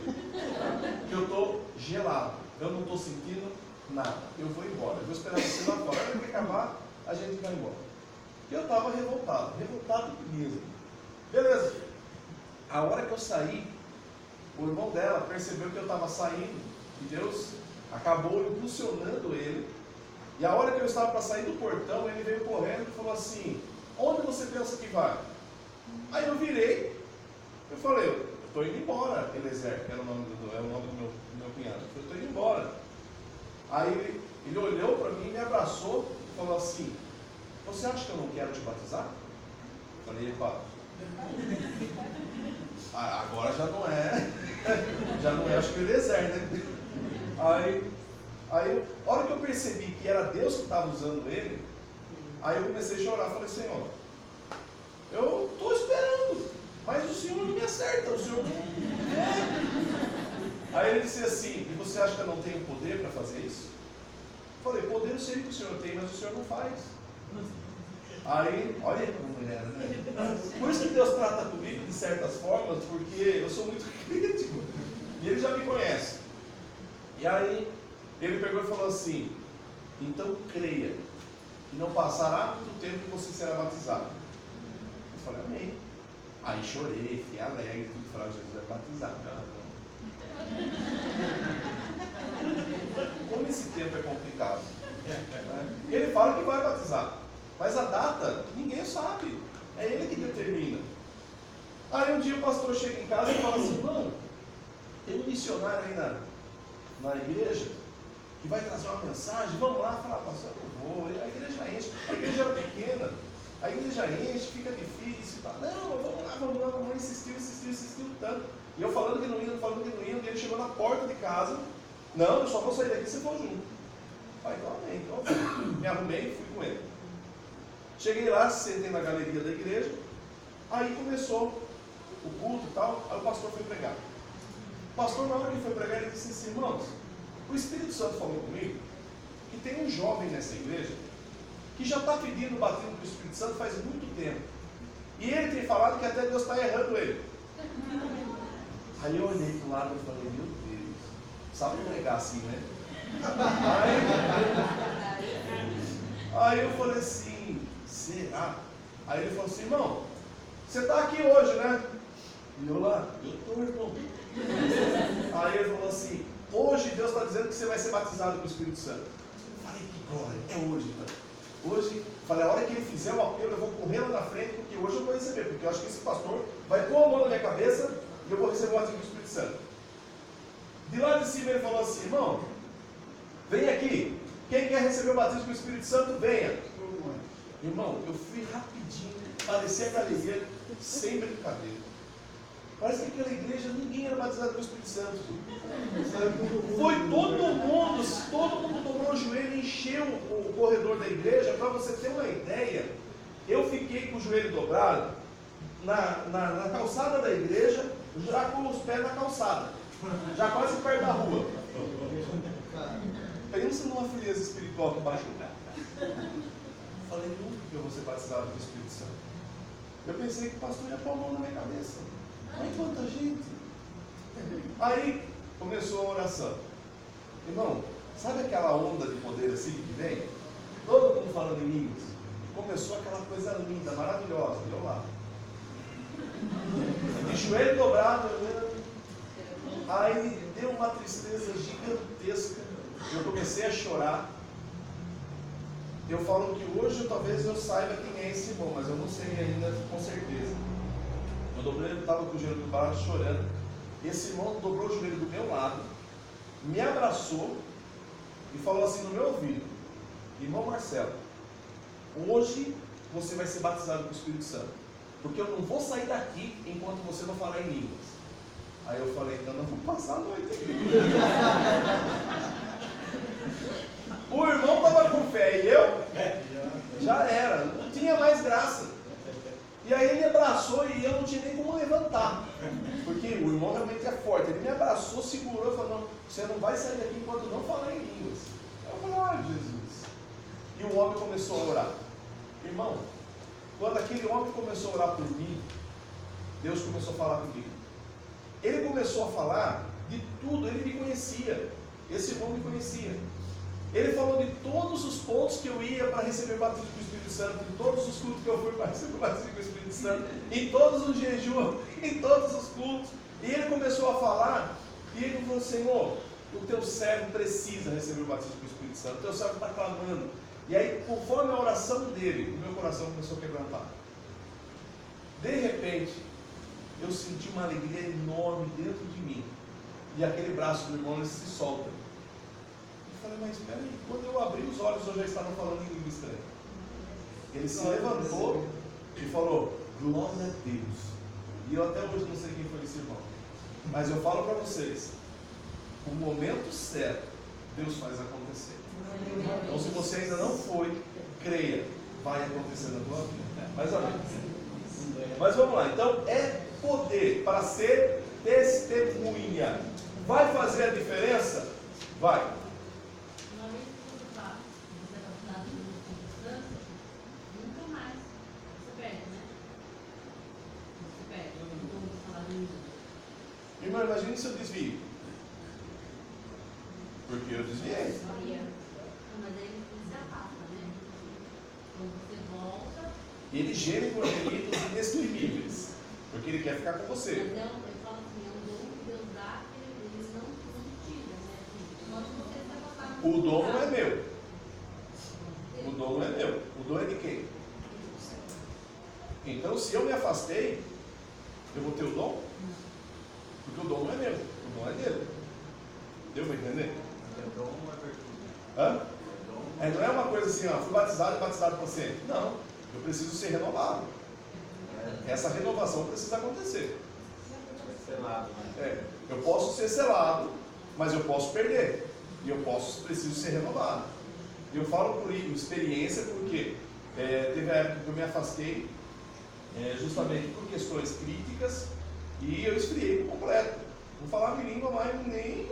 Que eu estou gelado. Eu não estou sentindo nada. Eu vou embora. Eu vou esperar você lá fora. Quando acabar, a gente vai embora. E eu estava revoltado mesmo. Beleza. A hora que eu saí, o irmão dela percebeu que eu estava saindo. E Deus acabou impulsionando ele. E a hora que eu estava para sair do portão, ele veio correndo e falou assim: onde você pensa que vai? Aí eu virei, eu falei: eu estou indo embora, Eliezer, que era o nome do meu cunhado. Eu estou indo embora. Aí ele olhou para mim, me abraçou e falou assim: você acha que eu não quero te batizar? Eu falei: epa, agora já não é, acho que o Eliezer, né? Aí, a hora que eu percebi que era Deus que estava usando ele, aí eu comecei a chorar. Falei: Senhor, eu estou esperando, mas o Senhor não me acerta, o Senhor não. Aí ele disse assim: e você acha que eu não tenho poder para fazer isso? Eu falei: poder eu sei que o Senhor tem, mas o Senhor não faz. Aí, olha como ele era, né? Por isso que Deus trata comigo de certas formas, porque eu sou muito crítico, e ele já me conhece. E aí ele pegou e falou assim: então creia, e não passará muito tempo que você será batizado. Eu falei: amém. Aí chorei, fiquei alegre, tudo. Falei: Jesus vai batizar. Como esse tempo é complicado, né? Ele fala que vai batizar, mas a data ninguém sabe, é ele que determina. Aí um dia o pastor chega em casa e fala assim: irmão, tem um missionário aí na igreja que vai trazer uma mensagem, vamos lá. Fala: pastor, eu vou. A igreja enche, a igreja era pequena, a igreja enche, fica difícil. Tá? Não, vamos lá, insistiu tanto. E eu falando que não ia, e ele chegou na porta de casa: não, eu só vou sair daqui se for junto. Falei: então amém, então eu fui. Me arrumei e fui com ele. Cheguei lá, sentei na galeria da igreja, aí começou o culto e tal, aí o pastor foi pregar. O pastor, na hora que foi pregar, ele disse assim: irmãos, o Espírito Santo falou comigo que tem um jovem nessa igreja que já está pedindo o batismo do Espírito Santo faz muito tempo. E ele tem falado que até Deus está errando ele. Aí eu olhei para o lado e falei: meu Deus, sabe pregar assim, né? Aí eu falei assim: será? Aí ele falou assim: irmão, você está aqui hoje, né? E eu lá: eu estou, irmão. Aí ele falou assim: hoje Deus está dizendo que você vai ser batizado com o Espírito Santo. Eu falei: que glória, é hoje, então. Hoje, falei: a hora que ele fizer o apelo, eu vou correr lá na frente, porque hoje eu vou receber, porque eu acho que esse pastor vai pôr a mão na minha cabeça e eu vou receber o batismo do Espírito Santo. De lá de cima ele falou assim: irmão, vem aqui, quem quer receber o batismo do Espírito Santo, venha. Irmão, eu fui rapidinho, parecia a galeria, sem brincadeira. Parece que aquela igreja ninguém era batizado com o Espírito Santo. Foi todo mundo dobrou o joelho e encheu o corredor da igreja. Para você ter uma ideia, eu fiquei com o joelho dobrado na calçada da igreja, já com os pés na calçada, já quase perto da rua. Pensa numa frieza espiritual que baixou. Falei: nunca que eu vou ser batizado com o Espírito Santo. Eu pensei que o pastor ia pôr a mão na minha cabeça. Olha quanta gente. Aí começou a oração. Irmão, sabe aquela onda de poder assim que vem? Todo mundo falando em línguas. Começou aquela coisa linda, maravilhosa. E eu lá. De joelho dobrado, olhando. Aí me deu uma tristeza gigantesca. Eu comecei a chorar. Eu falo que hoje talvez eu saiba quem é esse irmão, mas eu não sei ainda com certeza. Eu estava com o joelho dobrado chorando. Esse irmão dobrou o joelho do meu lado, me abraçou e falou assim no meu ouvido: irmão Marcelo, hoje você vai ser batizado com o Espírito Santo, porque eu não vou sair daqui enquanto você não falar em línguas. Aí eu falei: então não vou passar a noite aqui. O irmão estava com fé e eu já era, não tinha mais graça. E aí ele abraçou e eu não tinha nem como levantar, porque o irmão realmente é forte. Ele me abraçou, segurou e falou: não, você não vai sair daqui enquanto não falar em línguas. Eu falei: ah, Jesus. E o homem começou a orar. Irmão, quando aquele homem começou a orar por mim, Deus começou a falar comigo. Ele começou a falar de tudo, ele me conhecia. Esse irmão me conhecia. Ele falou de todos os pontos que eu ia para receber o batismo com o Espírito Santo, em todos os cultos que eu fui para receber o batismo com o Espírito Santo, em todos os jejuns, em todos os cultos. E ele começou a falar, e ele falou: Senhor, o teu servo precisa receber o batismo com o Espírito Santo, o teu servo está clamando. E aí, conforme a oração dele, o meu coração começou a quebrantar. De repente, eu senti uma alegria enorme dentro de mim, e aquele braço do irmão ele se solta. Eu falei: mas espera aí, quando eu abri os olhos eu já estava falando em língua estranha. Ele se levantou e falou: glória a Deus. E eu até hoje não sei quem foi esse irmão, mas eu falo para vocês, o momento certo Deus faz acontecer. Então se você ainda não foi, creia, vai acontecer na tua vida. Mas amém. Mas vamos lá, então é poder para ser testemunha. Vai fazer a diferença? Vai. Irmão, imagine se eu desvio. Porque eu desviei. Mas aí ele se afasta, né? Quando você volta. Ele geme por gemidos inexprimíveis. Porque ele quer ficar com você. Então, eu falo assim: é um dom que Deus dá que eles não tiram, né? Assim, quando você se afastar. O dom não é meu. O dom não é meu. O dom é de quem? Então, se eu me afastei, eu vou ter o dom? Porque o dom não é meu, o dom é dele. Deu para entender? O dom não é virtude. Hã? Não é uma coisa assim, ó, fui batizado e batizado para sempre. Não, eu preciso ser renovado. Essa renovação precisa acontecer. Selado, né? Eu posso ser selado, mas eu posso perder. E eu preciso ser renovado. E eu falo por experiência porque teve a época que eu me afastei, justamente por questões críticas, e eu esfriei por completo. Não falava em língua, mas nem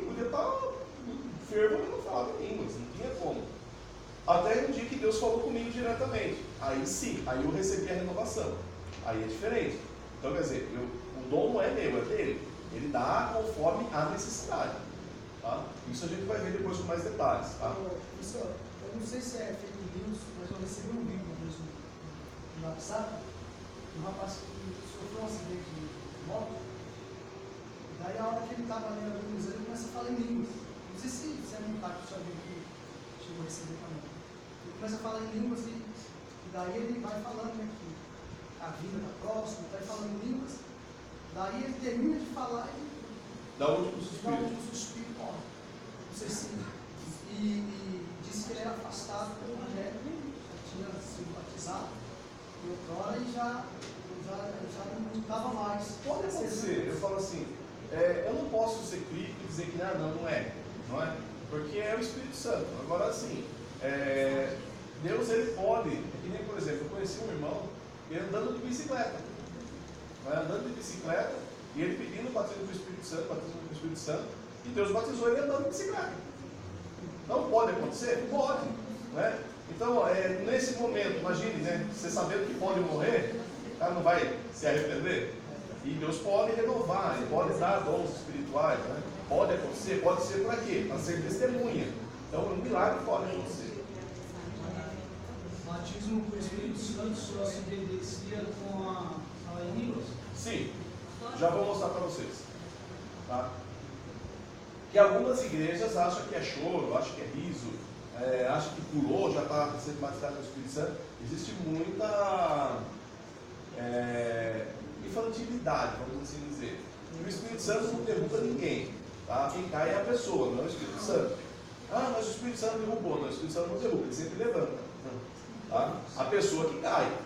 podia estar fervo, não falava em línguas, não tinha como. Até um dia que Deus falou comigo diretamente. Aí sim, aí eu recebi a renovação. Aí é diferente. Então quer dizer, o dom não é meu, é dele. Ele dá conforme a necessidade. Tá? Isso a gente vai ver depois com mais detalhes. Tá? Professor, eu não sei se é fake news, mas eu recebi um vídeo uma vez no WhatsApp, um rapaz que sofreu um acidente de moto, e daí a hora que ele estava lendo a Bíblia, ele começa a falar em línguas. Não sei se é um impacto que alguém que chegou a receber também. Ele começa a falar em línguas e daí ele vai falando, né, que a vida está próxima, está falando em línguas, daí ele termina de falar e Dá o último dá suspiro. um último suspiro, ó. Não sei se. E disse que ele era afastado pelo Evangelho, já tinha sido batizado, e outrora e já não estava mais. Pode acontecer, eu falo assim, eu não posso ser crítico e dizer que não é, porque é o Espírito Santo. Agora assim, Deus ele pode, que nem por exemplo, eu conheci um irmão, ele andando de bicicleta, andando de bicicleta, e ele pedindo o batismo do Espírito Santo, e Deus batizou ele andando de bicicleta. Não pode acontecer? Pode, né? Então, nesse momento, imagine, né, você sabendo que pode morrer, o cara não vai se arrepender? E Deus pode renovar, Ele pode dar dons espirituais, né? Pode acontecer? Pode ser para quê? Para ser testemunha. Então, um milagre pode acontecer. Batismo com o Espírito Santo só se evidencia com a línguas? Sim, já vou mostrar para vocês. Tá? Que algumas igrejas acham que é choro, acham que é riso, acham que pulou, já está sendo batizado no Espírito Santo. Existe muita infantilidade, vamos assim dizer. E o Espírito Santo não derruba ninguém. Tá? Quem cai é a pessoa, não é o Espírito Santo. Ah, mas o Espírito Santo derrubou. Não, o Espírito Santo não derruba, ele sempre levanta. Tá? A pessoa que cai.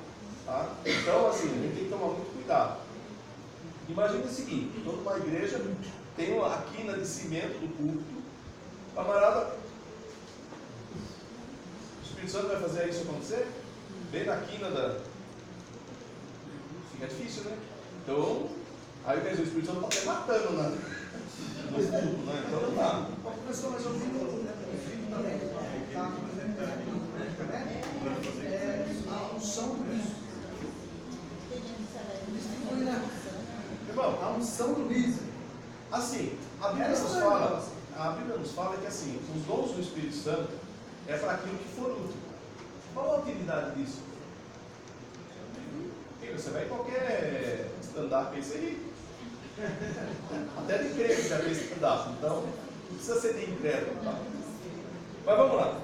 Tá? Então, assim, a gente tem que tomar muito cuidado. Imagina o seguinte: toda uma igreja tem a quina de cimento do púlpito. Camarada, o Espírito Santo vai fazer isso acontecer? Bem na quina da. Fica difícil, né? Então, aí o Espírito Santo está até matando no fundo, né? Então não dá. Professor, mas eu vi também. A unção do riso. Irmão, a unção do riso. Assim, a Bíblia nos fala que assim, os dons do Espírito Santo é para aquilo que for útil. Qual a utilidade disso? Você vai em qualquer stand-up, isso aí. Até de crente já fez stand-up, então não precisa ser de incrédulo. Tá? Mas vamos lá.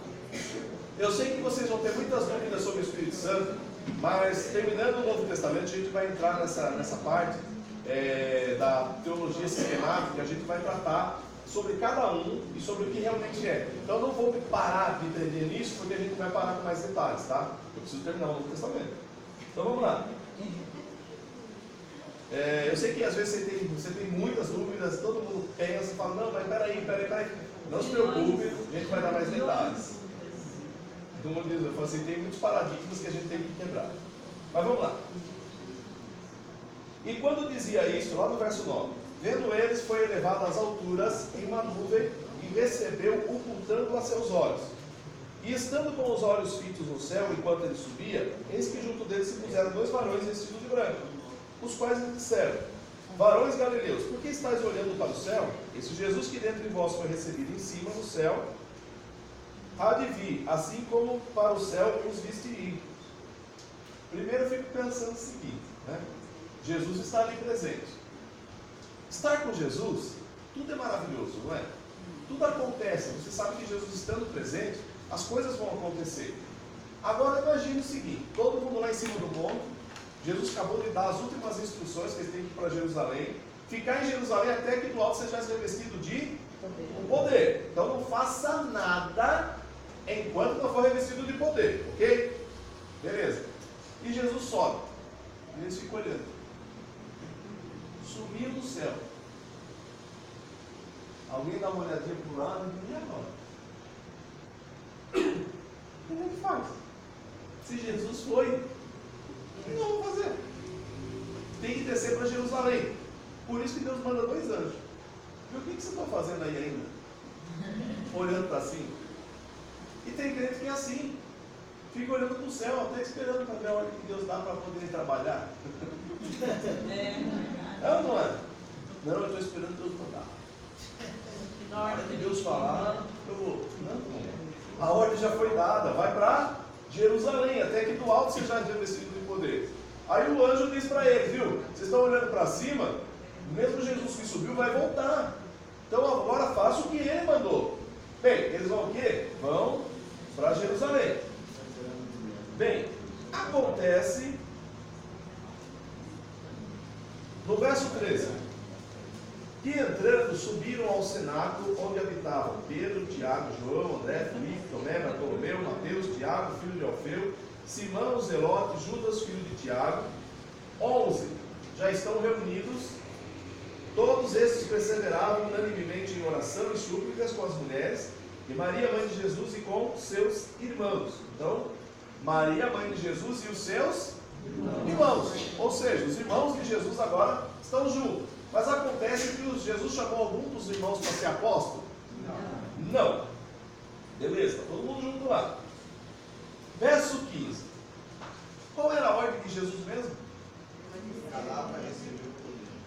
Eu sei que vocês vão ter muitas dúvidas sobre o Espírito Santo, mas terminando o Novo Testamento, a gente vai entrar nessa parte da teologia sistemática, a gente vai tratar sobre cada um e sobre o que realmente é. Então não vou parar de entender nisso, porque a gente vai parar com mais detalhes, tá? Eu preciso terminar o Novo Testamento. Então vamos lá. Eu sei que às vezes você tem muitas dúvidas, todo mundo pensa e fala, não, mas peraí. Não se preocupe, a gente vai dar mais detalhes. Todo mundo diz, eu falo assim, tem muitos paradigmas que a gente tem que quebrar. Mas vamos lá. E quando dizia isso, lá no verso 9, vendo eles, foi elevado às alturas em uma nuvem e recebeu, ocultando a seus olhos. E estando com os olhos fitos no céu, enquanto ele subia, eis que junto deles se puseram 2 varões vestidos de branco, os quais lhe disseram, varões galileus, por que estáis olhando para o céu? Esse Jesus que dentre vós foi recebido em cima no céu, há de vir, assim como para o céu os viste ir. Primeiro eu fico pensando o seguinte, né? Jesus está ali presente. Estar com Jesus, tudo é maravilhoso, não é? Tudo acontece, você sabe que Jesus estando presente, as coisas vão acontecer. Agora imagine o seguinte, todo mundo lá em cima do monte, Jesus acabou de dar as últimas instruções que eles têm que ir para Jerusalém, ficar em Jerusalém até que do alto seja revestido de poder. Então não faça nada enquanto não for revestido de poder, ok? Beleza. E Jesus sobe, e eles ficam olhando. Subiu do céu. Alguém dá uma olhadinha para o lado e agora? Como é que faz? Se Jesus foi, o que nós vamos fazer? Tem que descer para Jerusalém. Por isso que Deus manda 2 anjos. E o que você está fazendo aí ainda? Olhando para cima. E tem crente que é assim. Fica olhando para o céu, até esperando para ver a hora que Deus dá para poder trabalhar. É ou não é? Não, eu estou esperando Deus mandar. Na hora que Deus falar, eu vou. Não. A ordem já foi dada, vai para Jerusalém, até que do alto seja revestido de poder. Aí o anjo diz para eles, viu? Vocês estão olhando para cima, mesmo Jesus que subiu vai voltar. Então agora faça o que ele mandou. Bem, eles vão o quê? Vão para Jerusalém. Bem, acontece no verso 13, que entrando subiram ao cenáculo onde habitavam Pedro, Tiago, João, André, Filipe, Tomé, Bartolomeu, Mateus, Tiago, filho de Alfeu, Simão, Zelote, Judas, filho de Tiago. 11 já estão reunidos. Todos esses perseveravam unanimemente em oração e súplicas com as mulheres, e Maria, mãe de Jesus, e com seus irmãos. Então, Maria, mãe de Jesus, e os seus irmãos. Ou seja, os irmãos de Jesus agora estão juntos. Mas acontece que Jesus chamou algum dos irmãos para ser apóstolo? Não. Beleza, está todo mundo junto lá. Verso 15. Qual era a ordem de Jesus mesmo?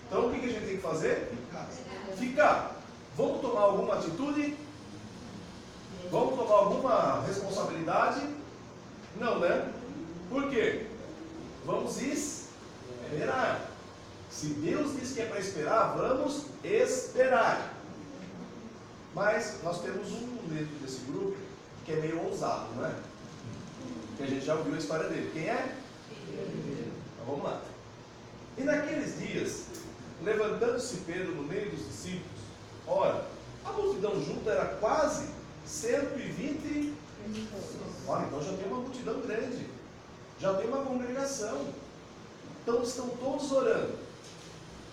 Então o que a gente tem que fazer? Ficar. Vamos atitude? Vamos tomar alguma responsabilidade? Não, né? Por quê? Vamos esperar. Se Deus diz que é para esperar, vamos esperar. Mas nós temos um dentro desse grupo que é meio ousado, não é? Que a gente já ouviu a história dele. Quem é? Então vamos lá. E naqueles dias, levantando-se Pedro no meio dos discípulos, ora, a multidão junta era quase 120. Olha, então já tem uma multidão grande, já tem uma congregação. Então estão todos orando,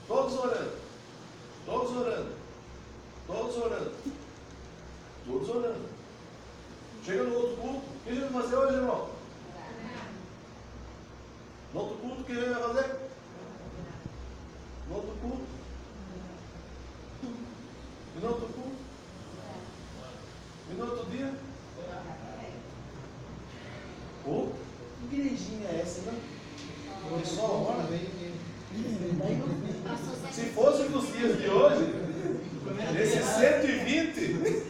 todos orando, todos orando, todos orando, todos orando. Chega no outro culto, o que a gente vai fazer hoje, irmão? No outro culto, o que a gente vai fazer? No outro culto? E no outro culto? E no outro dia? Oh, que igrejinha é essa, né? O pessoal ora. Se fosse nos dias de hoje, esses 120,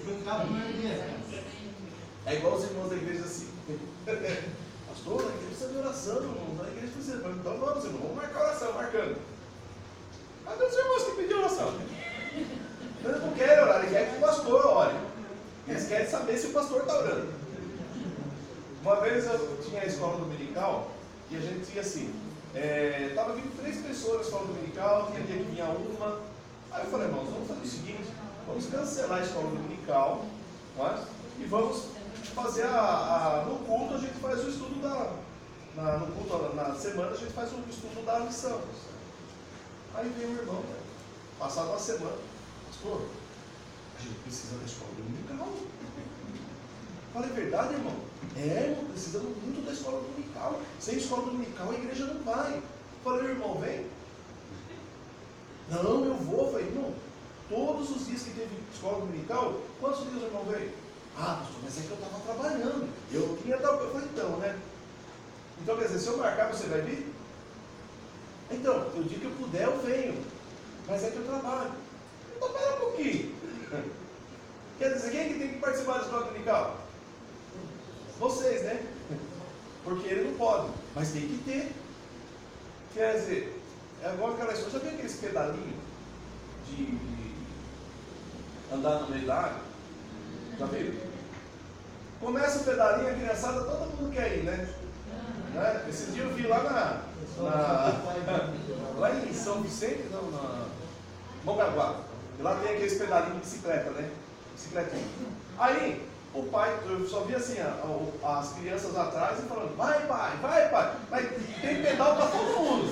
é igual os irmãos da igreja assim. Pastor, a igreja precisa de oração, irmão. A igreja precisa. Então vamos, irmão, vamos marcar oração, marcando. Cadê os irmãos que pediram oração? Eles não querem orar, eles querem que o pastor ore. Eles querem saber se o pastor está orando. Uma vez eu tinha a escola dominical e a gente tinha assim, estava vindo 3 pessoas na escola dominical, tinha dia que vinha uma. Aí eu falei, irmãos, vamos fazer o seguinte, vamos cancelar a escola dominical, e vamos fazer no culto, a gente faz o estudo no culto, na semana a gente faz o estudo da lição. Aí veio o irmão, passado uma semana, pastor, a gente precisa da escola dominical. Falei, é verdade, irmão? Irmão, precisamos muito da escola dominical. Sem escola dominical a igreja não vai. Falei, irmão, vem. Não, eu vou. Falei, irmão, todos os dias que teve escola dominical, quantos dias o irmão veio? Ah, pastor, mas é que eu estava trabalhando. Eu queria dar. Eu falei, então, né? Então, quer dizer, se eu marcar, você vai vir? Então, o dia que eu puder, eu venho. Mas é que eu trabalho. Então, pera um pouquinho. Quer dizer, quem é que tem que participar da escola dominical? Vocês, né? Porque ele não pode, mas tem que ter. Quer dizer, é igual aquela história. Já viu aqueles pedalinhos de andar no meio da água? Já viu? Começa o pedalinho, a criançada, todo mundo quer ir, né? Esse dia eu vi lá lá em São Vicente, não, na Mongaguá. E lá tem aqueles pedalinhos de bicicleta, né? Bicicletinha. Aí, o pai, eu só vi assim, as crianças atrás e falando, vai pai, mas tem pedal para todo mundo.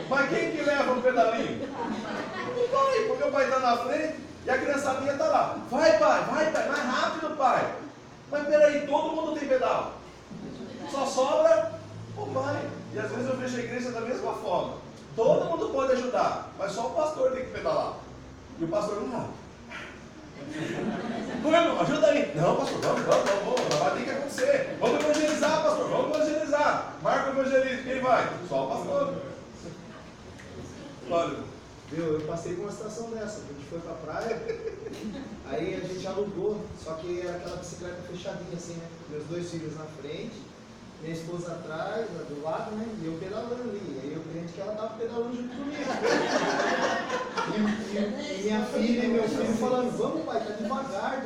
Mas quem que leva o pedalinho? O pai, porque o pai está na frente e a criançadinha está lá. Vai pai, mais rápido pai. Mas peraí, todo mundo tem pedal. Só sobra o pai. E às vezes eu vejo a igreja da mesma forma. Todo mundo pode ajudar, mas só o pastor tem que pedalar. E o pastor não dá. Não, ajuda aí. Não, pastor, vamos. Vai ter que acontecer. Vamos evangelizar, pastor. Vamos evangelizar. Marca o evangelismo. Quem vai? Só o pastor. Claro. Eu passei por uma situação dessa. A gente foi pra praia, aí a gente alugou, só que era aquela bicicleta fechadinha assim, né? Meus 2 filhos na frente, minha esposa atrás, do lado, né? E eu pedalando ali. Aí eu crente que ela tava pedalando junto comigo. E minha filha e meu filho falando, vamos pai, tá devagar,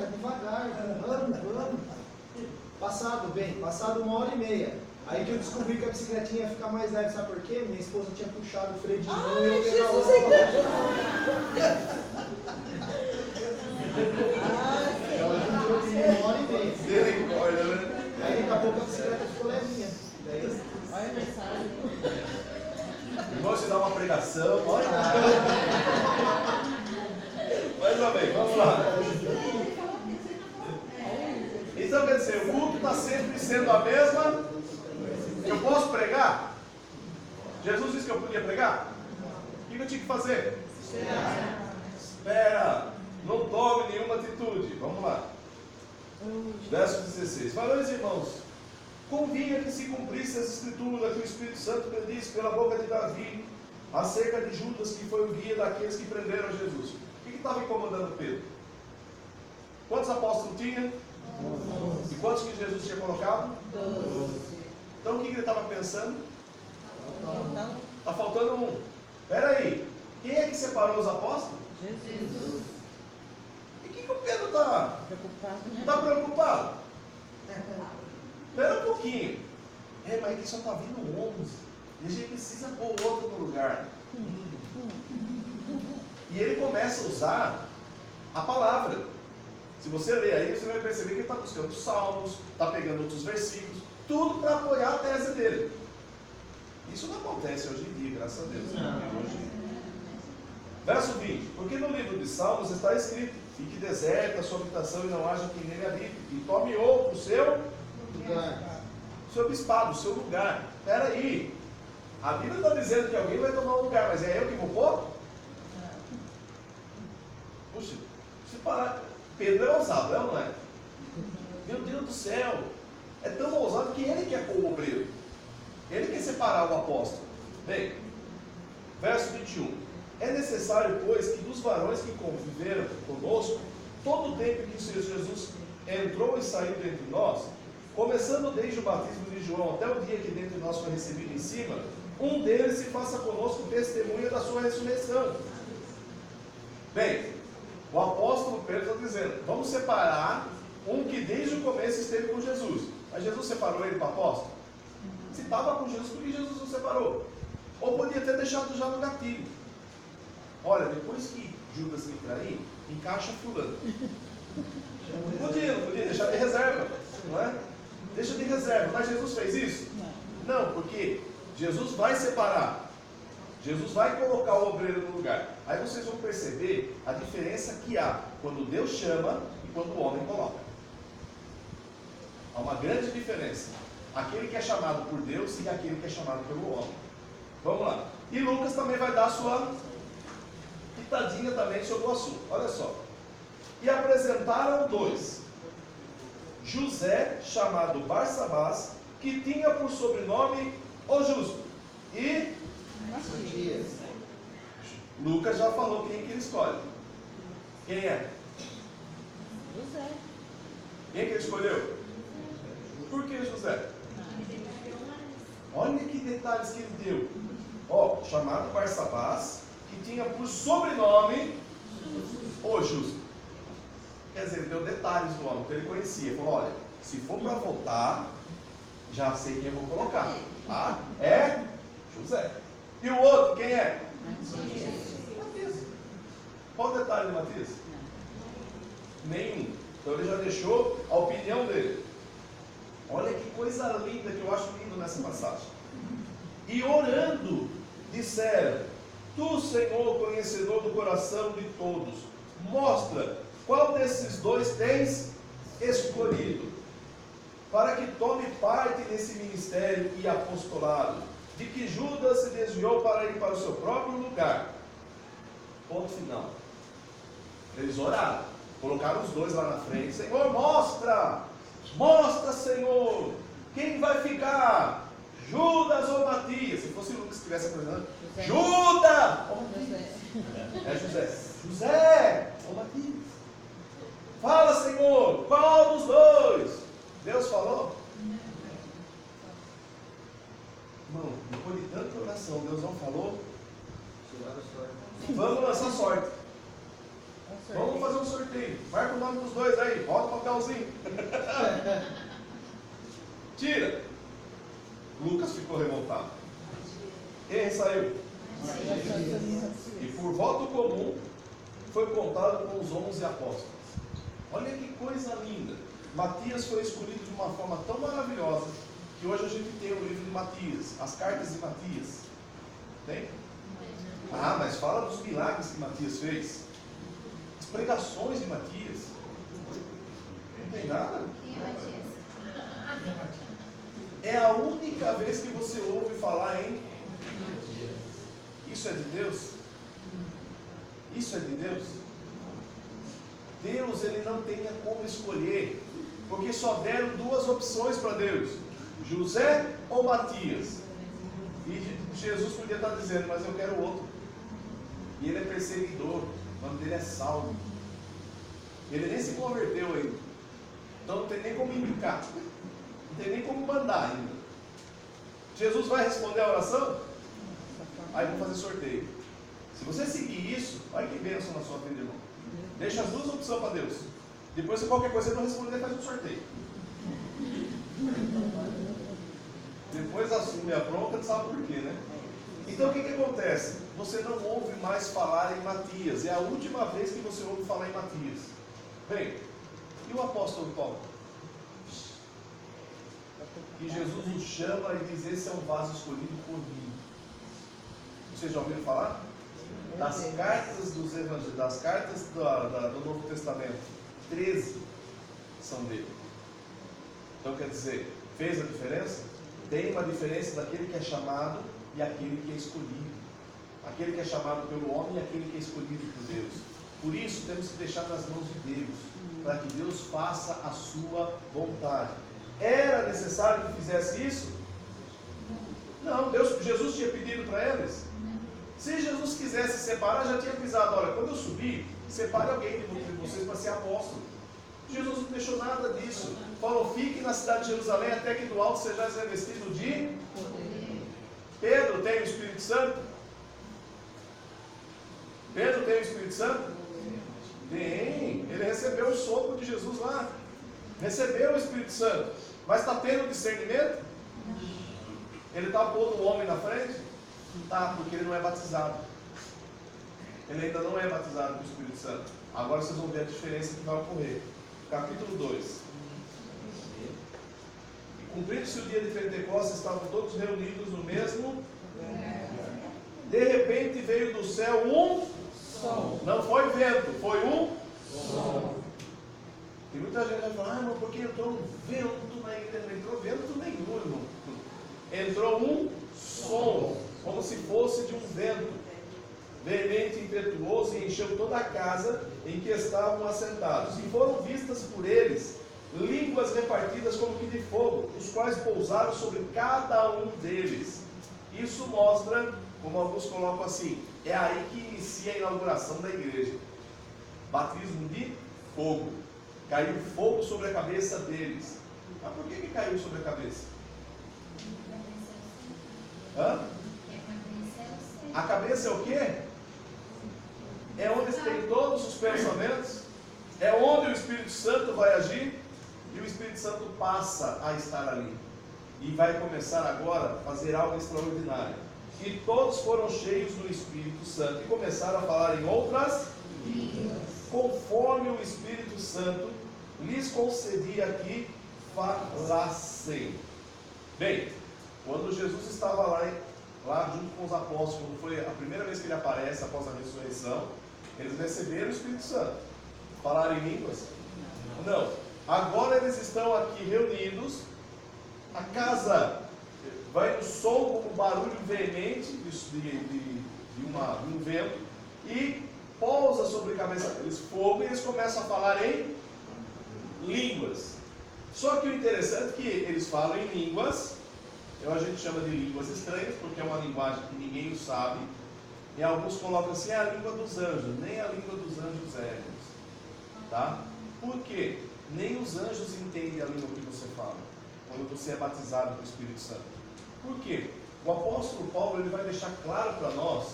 vamos. Passado 1h30. Aí que eu descobri que a bicicletinha ia ficar mais leve, sabe por quê? Minha esposa tinha puxado o freio de mão e eu pedalando. Ela juntou de 1h30. Aí daqui a pouco a bicicleta ficou levinha. Vamos te dar uma pregação. Olha. Mais uma vez, vamos lá. Então quer dizer, o culto está sempre sendo a mesma. Eu posso pregar? Jesus disse que eu podia pregar? O que eu tinha que fazer? Espera. Não tome nenhuma atitude. Vamos lá. Verso 16. Valores irmãos, convinha que se cumprisse as escrituras que o Espírito Santo predisse pela boca de Davi acerca de Judas, que foi o guia daqueles que prenderam Jesus. que estava incomodando Pedro? Quantos apóstolos tinha? E quantos que Jesus tinha colocado? 12. Então o que ele estava pensando? Está faltando um. Espera aí, quem é que separou os apóstolos? Jesus. E o que o Pedro está preocupado? Espera um pouquinho. Mas aqui só está vindo 11. E a gente precisa pôr outro no lugar. E ele começa a usar a palavra. Se você ler aí, você vai perceber que ele está buscando os salmos, está pegando outros versículos, tudo para apoiar a tese dele. Isso não acontece hoje em dia, graças a Deus. Hoje. Verso 20. Porque no livro de Salmos está escrito: fique deserta a sua habitação e não haja quem nele habite, e tome outro o seu bispado, o seu lugar. Espera aí. A Bíblia está dizendo que alguém vai tomar um lugar, mas é eu que vou pôr? Puxa, se parar. Pedro é ousado, é ou não é? Meu Deus do céu! É tão ousado que ele quer pôr o obreiro. Ele quer separar o apóstolo. Bem, verso 21. É necessário, pois, que dos varões que conviveram conosco, todo o tempo que o Senhor Jesus entrou e saiu dentre nós, começando desde o batismo de João até o dia que dentre nós foi recebido em cima, um deles se faça conosco testemunha da sua ressurreição. Bem, o apóstolo Pedro está dizendo: vamos separar um que desde o começo esteve com Jesus. Mas Jesus separou ele para apóstolo? Se estava com Jesus, por que Jesus não separou? Ou podia ter deixado já no gatilho. Olha, depois que Judas me trair, encaixa fulano. Podia deixar de reserva, não é? Deixa de reserva. Mas Jesus fez isso? Não, porque Jesus vai separar. Jesus vai colocar o obreiro no lugar. Aí vocês vão perceber a diferença que há quando Deus chama e quando o homem coloca. Há uma grande diferença. Aquele que é chamado por Deus e aquele que é chamado pelo homem. Vamos lá. E Lucas também vai dar a sua pitadinha também sobre o assunto. Olha só. E apresentaram dois: José, chamado Barsabás, que tinha por sobrenome o Justo, e Matias. Lucas já falou quem que ele escolhe. Quem é? José. Quem que ele escolheu? Por que José? Olha que detalhes que ele deu. Ó, chamado Barsabás, que tinha por sobrenome o Justo. Quer dizer, ele deu detalhes do homem que ele conhecia. Ele falou: olha, se for para votar, já sei quem eu vou colocar. Tá? É José. E o outro, quem é? Matias. Qual o detalhe de Matias? Nenhum. Então ele já deixou a opinião dele. Olha que coisa linda, que eu acho lindo nessa passagem. E orando, disseram: tu, Senhor, conhecedor do coração de todos, mostra qual desses dois tens escolhido, para que tome parte nesse ministério e apostolado, de que Judas se desviou para ir para o seu próprio lugar. Ponto final. Eles oraram, colocaram os dois lá na frente: Senhor, mostra, Senhor, quem vai ficar, Judas ou Matias? Se fosse o Lucas que estivesse apresentando, Judas ou Matias? É José. José ou Matias? Fala, Senhor, qual dos dois? Deus falou? Irmão, depois de tanta oração, Deus não falou? Vamos lançar sorte. Vamos fazer um sorteio. Marca o nome dos dois aí. Bota o papelzinho. Tira. Lucas ficou revoltado. Quem saiu? E por voto comum foi contado com os 11 apóstolos. Olha que coisa linda. Matias foi escolhido de uma forma tão maravilhosa que hoje a gente tem o livro de Matias, as cartas de Matias. Tem? Ah, mas fala dos milagres que Matias fez. As pregações de Matias. Não tem nada? É a única vez que você ouve falar em isso é de Deus? Isso é de Deus? Deus, ele não tenha como escolher, porque só deram duas opções para Deus: José ou Matias. E Jesus podia estar dizendo: mas eu quero outro. E ele é perseguidor, O nome dele é Saulo. Ele nem se converteu ainda. Então não tem nem como indicar. Não tem nem como mandar ainda. Jesus vai responder a oração? Aí vamos fazer sorteio. Se você seguir isso, olha que bênção na sua vida, irmão. Deixa as duas opções para Deus. Depois, se qualquer coisa você não responder, faz um sorteio. Depois assume a bronca, sabe por quê, né? Então o que acontece? Você não ouve mais falar em Matias. É a última vez que você ouve falar em Matias. Bem, e o apóstolo Paulo? Que Jesus o chama e diz: esse é um vaso escolhido por mim. Vocês já ouviram falar? Das cartas dos evangelhos, das cartas do Novo Testamento, 13 são dele. Então quer dizer, fez a diferença? Tem uma diferença daquele que é chamado e aquele que é escolhido. Aquele que é chamado pelo homem e aquele que é escolhido por Deus. Por isso temos que deixar nas mãos de Deus, para que Deus faça a sua vontade. Era necessário que fizesse isso? Não, Jesus tinha pedido para eles. Se Jesus quisesse separar, já tinha avisado: olha, quando eu subir, separe alguém de vocês para ser apóstolo. Jesus não deixou nada disso. Falou: fique na cidade de Jerusalém até que do alto sejais revestido de poder. Pedro tem o Espírito Santo? Pedro tem o Espírito Santo? Tem. Ele recebeu o sopro de Jesus lá. Recebeu o Espírito Santo. Mas está tendo discernimento? Ele está pondo o homem na frente? Tá, porque ele não é batizado. Ele ainda não é batizado com o Espírito Santo. Agora vocês vão ver a diferença que vai ocorrer. Capítulo 2. E cumprindo-se o dia de Pentecostes, estavam todos reunidos no mesmo. De repente veio do céu um som. Não foi vento, foi um som. E muita gente vai falar: irmão, porque entrou um vento na igreja? Não entrou vento nenhum, irmão. Entrou um som, como se fosse de um vento veemente, impetuoso, e encheu toda a casa em que estavam assentados. E foram vistas por eles línguas repartidas como que de fogo, os quais pousaram sobre cada um deles. Isso mostra, como alguns colocam assim, é aí que inicia a inauguração da igreja. Batismo de fogo. Caiu fogo sobre a cabeça deles. Mas por que caiu sobre a cabeça? Hã? A cabeça é o quê? É onde tem todos os pensamentos. É onde o Espírito Santo vai agir. E o Espírito Santo passa a estar ali. E vai começar agora a fazer algo extraordinário. E todos foram cheios do Espírito Santo e começaram a falar em outras línguas, conforme o Espírito Santo lhes concedia que falassem. Bem, quando Jesus estava lá junto com os apóstolos, quando foi a primeira vez que ele aparece após a ressurreição, eles receberam o Espírito Santo. Falaram em línguas? Não. Agora eles estão aqui reunidos, a casa vai no som como barulho veemente de um vento, e pousa sobre a cabeça deles fogo, e eles começam a falar em línguas. Só que o interessante é que eles falam em línguas, a gente chama de línguas estranhas, porque é uma linguagem que ninguém sabe, e alguns colocam assim: é a língua dos anjos. Nem a língua dos anjos é, tá? Por quê? Nem os anjos entendem a língua que você fala, quando você é batizado com o Espírito Santo. Por quê? O apóstolo Paulo ele vai deixar claro para nós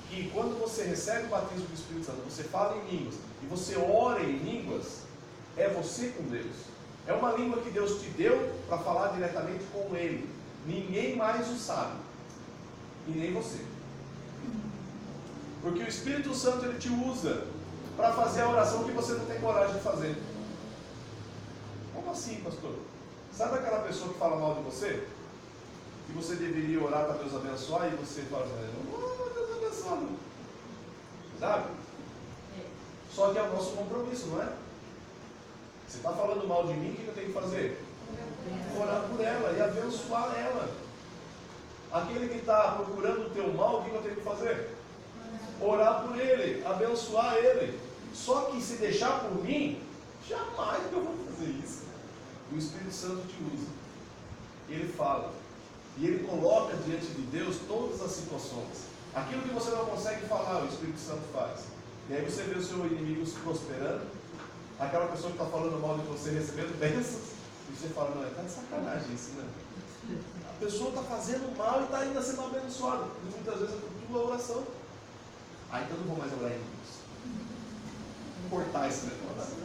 que quando você recebe o batismo do Espírito Santo, você fala em línguas e você ora em línguas, é você com Deus. É uma língua que Deus te deu para falar diretamente com Ele. Ninguém mais o sabe, e nem você. Porque o Espírito Santo ele te usa para fazer a oração que você não tem coragem de fazer. Como assim, pastor? Sabe aquela pessoa que fala mal de você? Que você deveria orar para Deus abençoar, e você fala assim: não, Deus abençoe. Sabe? Só que é o nosso compromisso, não é? Você está falando mal de mim, o que eu tenho que fazer? Orar por ela e abençoar ela. Aquele que está procurando o teu mal, o que eu tenho que fazer? Orar por ele, abençoar ele. Só que se deixar por mim, jamais eu vou fazer isso. E o Espírito Santo te usa. Ele fala. E ele coloca diante de Deus todas as situações. Aquilo que você não consegue falar, o Espírito Santo faz. E aí você vê o seu inimigo se prosperando, aquela pessoa que está falando mal de você recebendo bênçãos, e você fala, não, está de sacanagem isso, né? A pessoa está fazendo mal e está ainda sendo abençoada. E muitas vezes é por tua oração. Ah, então não vou mais orar em línguas. Vou cortar esse negócio.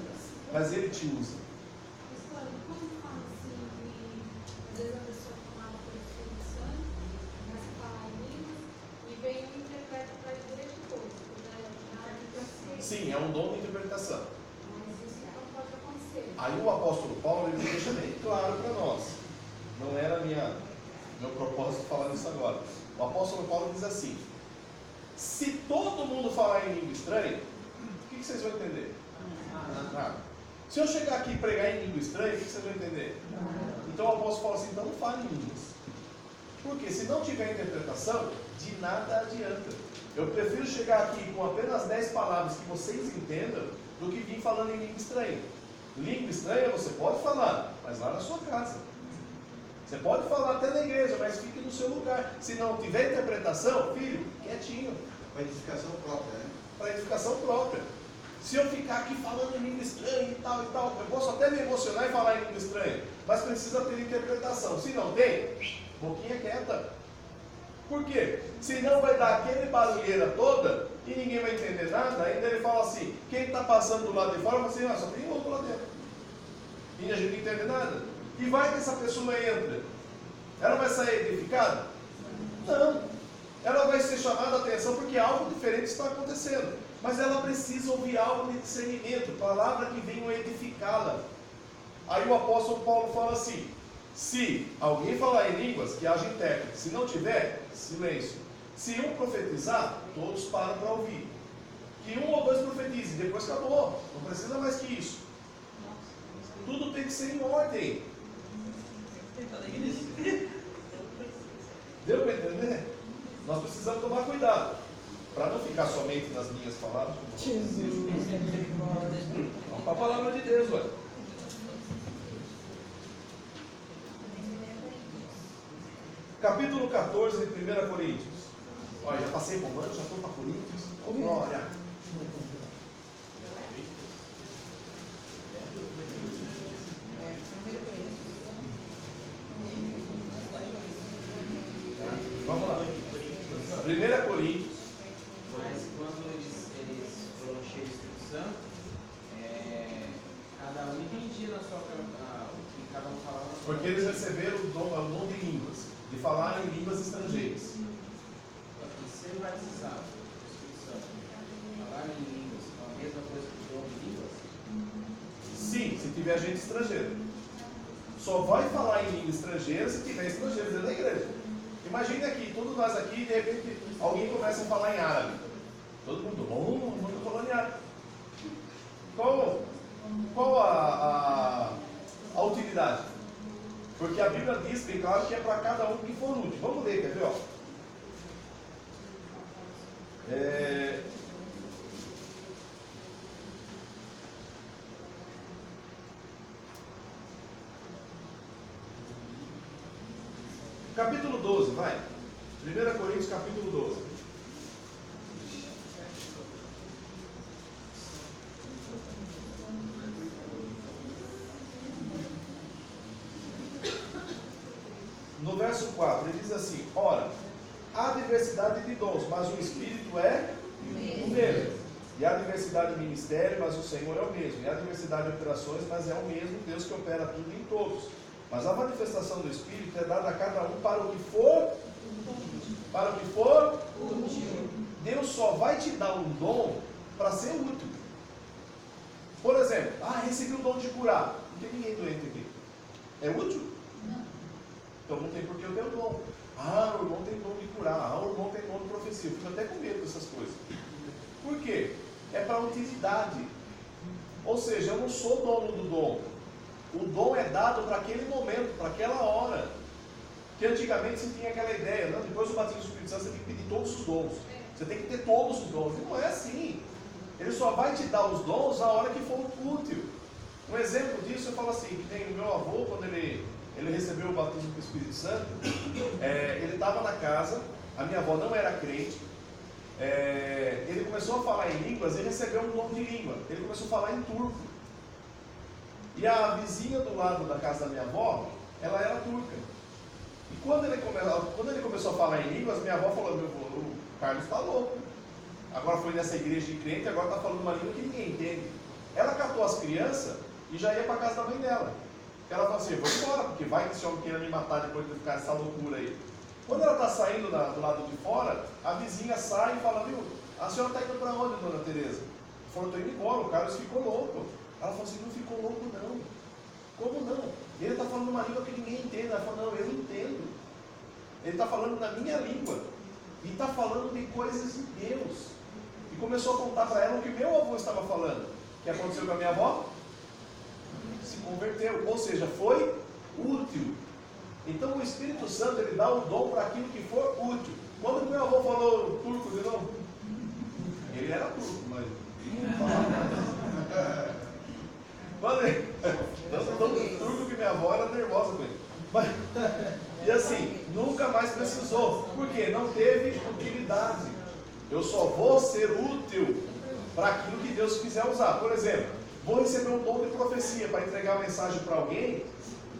Mas ele te usa. Pastor, como fala assim, às vezes a pessoa tomada pelo Espírito Santo, começa a falar em línguas, e vem um interpreta para a igreja toda, né? Sim, é um dom de interpretação. Mas isso não pode acontecer. Aí o apóstolo Paulo ele deixa bem claro para nós. Não era meu propósito falar isso agora. O apóstolo Paulo diz assim: se todo mundo falar em língua estranha, o que vocês vão entender? Nada. Se eu chegar aqui e pregar em língua estranha, o que vocês vão entender? Então o apóstolo fala assim: então não fale em línguas. Porque se não tiver interpretação, de nada adianta. Eu prefiro chegar aqui com apenas 10 palavras que vocês entendam, do que vir falando em língua estranha. Língua estranha você pode falar, mas lá na sua casa. Você pode falar até na igreja, mas fique no seu lugar. Se não tiver interpretação, filho, quietinho. Para edificação própria, né? Para edificação própria. Se eu ficar aqui falando em língua estranha e tal, eu posso até me emocionar e falar em língua estranha, mas precisa ter interpretação. Se não tem, boquinha quieta. Por quê? Senão vai dar aquele barulheira toda e ninguém vai entender nada. Ainda ele fala assim: quem está passando do lado de fora, fala assim, só tem outro lá dentro. E a gente não entende nada. E vai que essa pessoa entra, ela vai sair edificada? Não. Ela vai ser chamada a atenção porque algo diferente está acontecendo. Mas ela precisa ouvir algo de discernimento, palavra que venham edificá-la. Aí o apóstolo Paulo fala assim: se alguém falar em línguas, que haja intérprete. Se não tiver, silêncio. Se um profetizar, todos param para ouvir. Que um ou dois profetizem, depois acabou. Não precisa mais que isso. Tudo tem que ser em ordem. Deu para entender? Nós precisamos tomar cuidado para não ficar somente nas minhas palavras. Vamos para a palavra de Deus, olha. Capítulo 14 de 1 Coríntios. Olha, já passei Romanos, já estou para Coríntios. Oh, glória. Vamos lá. 1 Coríntios. Mas quando eles foram cheios do Espírito Santo, cada um entendia na sua o que cada um falava. Porque eles receberam o dom de línguas, de falar em línguas estrangeiras. E ser batizado do Espírito Santo, falar em línguas, a mesma coisa que o dom de línguas? Sim, se tiver gente estrangeira. Só vai falar em língua estrangeira se tiver estrangeiro dentro da igreja. Imagine aqui, todos nós aqui, de repente, alguém começa a falar em árabe. Todo mundo falando em árabe. Qual a utilidade? Porque a Bíblia diz bem claro que é para cada um que for útil. Vamos ler, quer ver? Ó. Capítulo 12, vai. 1 Coríntios, capítulo 12. No verso 4, ele diz assim: ora, há diversidade de dons, mas o Espírito é o mesmo. E há diversidade de ministério, mas o Senhor é o mesmo. E há diversidade de operações, mas é o mesmo Deus que opera tudo em todos. Mas a manifestação do Espírito é dada a cada um para o que for. Para o que for útil. Deus só vai te dar um dom para ser útil. Por exemplo, recebi o dom de curar. Não tem ninguém doente aqui. É útil? Não. Então não tem por que eu ter o dom. O irmão tem dom de curar. O irmão tem dom de profecia. Eu fico até com medo dessas coisas. Por quê? É para utilidade. Ou seja, eu não sou dono do dom. O dom é dado para aquele momento, para aquela hora. Que antigamente você tinha aquela ideia, não? Depois do batismo do Espírito Santo você tem que pedir todos os dons. Você tem que ter todos os dons. E não é assim. Ele só vai te dar os dons a hora que for útil. Um exemplo disso, eu falo assim, que tem o meu avô, quando ele recebeu o batismo do Espírito Santo, ele estava na casa, a minha avó não era crente, ele começou a falar em línguas e recebeu um dom de língua. Ele começou a falar em turco. E a vizinha do lado da casa da minha avó, ela era turca. E quando ele começou a falar em línguas, minha avó falou: o Carlos está louco. Agora foi nessa igreja de crente, agora está falando uma língua que ninguém entende. Ela catou as crianças e já ia para a casa da mãe dela. Ela falou assim: vou embora, porque vai que esse homem queira me matar depois de ficar essa loucura aí. Quando ela está saindo do lado de fora, a vizinha sai e fala: viu, a senhora está indo para onde, dona Tereza? Ela falou: estou indo embora, o Carlos ficou louco. Ela falou assim: não ficou louco não. Como não? Ele está falando uma língua que ninguém entende. Ela falou: não, eu entendo. Ele está falando na minha língua. E está falando de coisas de Deus. E começou a contar para ela o que meu avô estava falando. O que aconteceu com a minha avó? Se converteu. Ou seja, foi útil. Então o Espírito Santo, ele dá o dom para aquilo que for útil. Quando meu avô falou turco de novo, ele era turco, mas não falava mais. Quando ele, tanto turco que minha avó era nervosa com ele. Mas, e assim, nunca mais precisou. Por quê? Não teve utilidade. Eu só vou ser útil para aquilo que Deus quiser usar. Por exemplo, vou receber um dom de profecia para entregar uma mensagem para alguém.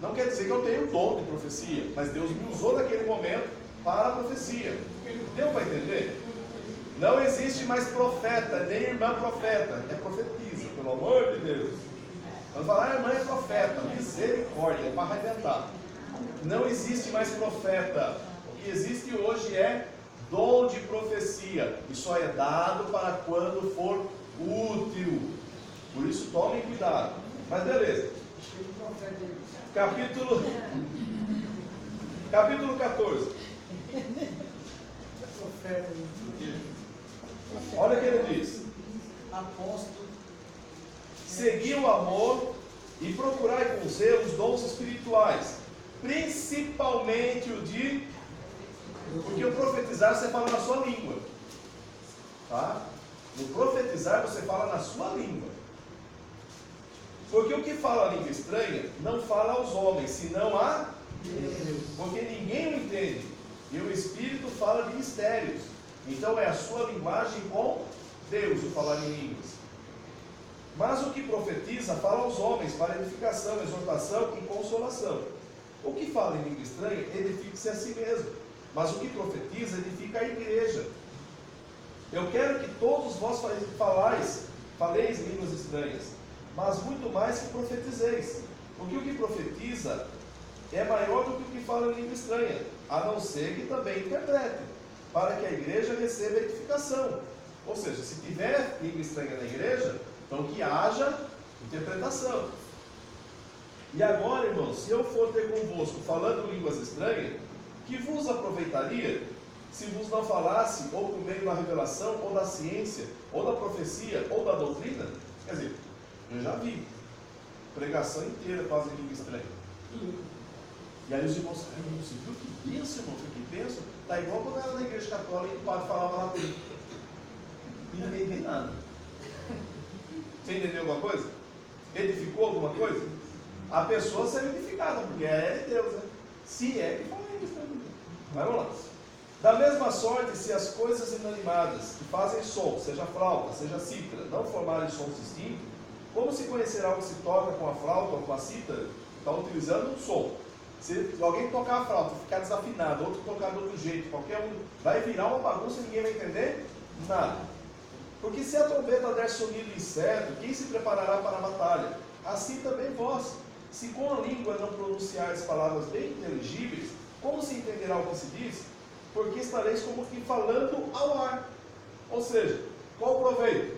Não quer dizer que eu tenho dom de profecia, mas Deus me usou naquele momento para a profecia. Deu para entender? Não existe mais profeta, nem irmã profeta. É profetiza, pelo amor de Deus. Vamos falar: irmã é profeta, misericórdia, é para arrebentar. Não existe mais profeta. O que existe hoje é dom de profecia. E só é dado para quando for útil. Por isso tomem cuidado. Mas beleza. Capítulo 14. Olha o que ele diz: Apóstolo. segui o amor e procurai com zelo os dons espirituais, principalmente o de... Porque o profetizar você fala na sua língua, tá? No profetizar você fala na sua língua. Porque o que fala a língua estranha não fala aos homens, senão a Deus. Porque ninguém o entende. E o Espírito fala de mistérios. Então é a sua linguagem com Deus, o falar em línguas. Mas o que profetiza fala aos homens para edificação, exortação e consolação. O que fala em língua estranha edifica-se a si mesmo. Mas o que profetiza edifica a igreja. Eu quero que todos vós faleis línguas estranhas, mas muito mais que profetizeis. Porque o que profetiza é maior do que o que fala em língua estranha, a não ser que também interprete, para que a igreja receba edificação. Ou seja, se tiver língua estranha na igreja, então que haja interpretação. E agora, irmãos, se eu for ter convosco falando línguas estranhas, que vos aproveitaria se vos não falasse, ou por meio da revelação, ou da ciência, ou da profecia, ou da doutrina? Quer dizer, eu já vi pregação inteira quase em língua estranha. E aí os irmãos, você viu que bênção, irmão? Que bênção. Está igual quando era na igreja católica e o padre falava latim. E não entendi nada. Você entendeu alguma coisa? Edificou alguma coisa? A pessoa será edificada, porque é de Deus, né? Se é que fala isso, né? Vamos lá. Da mesma sorte, se as coisas inanimadas que fazem som, seja flauta, seja cítara, não formarem sons distintos, como se conhecerá o que se toca com a flauta ou com a cítara? Está utilizando um som. Se alguém tocar a flauta e ficar desafinado, outro tocar de outro jeito, qualquer um, vai virar uma bagunça e ninguém vai entender nada. Porque se a trombeta der sonido incerto, quem se preparará para a batalha? Assim também vós. Se com a língua não pronunciares palavras bem inteligíveis, como se entenderá o que se diz? Porque estareis como que falando ao ar. Ou seja, qual o proveito?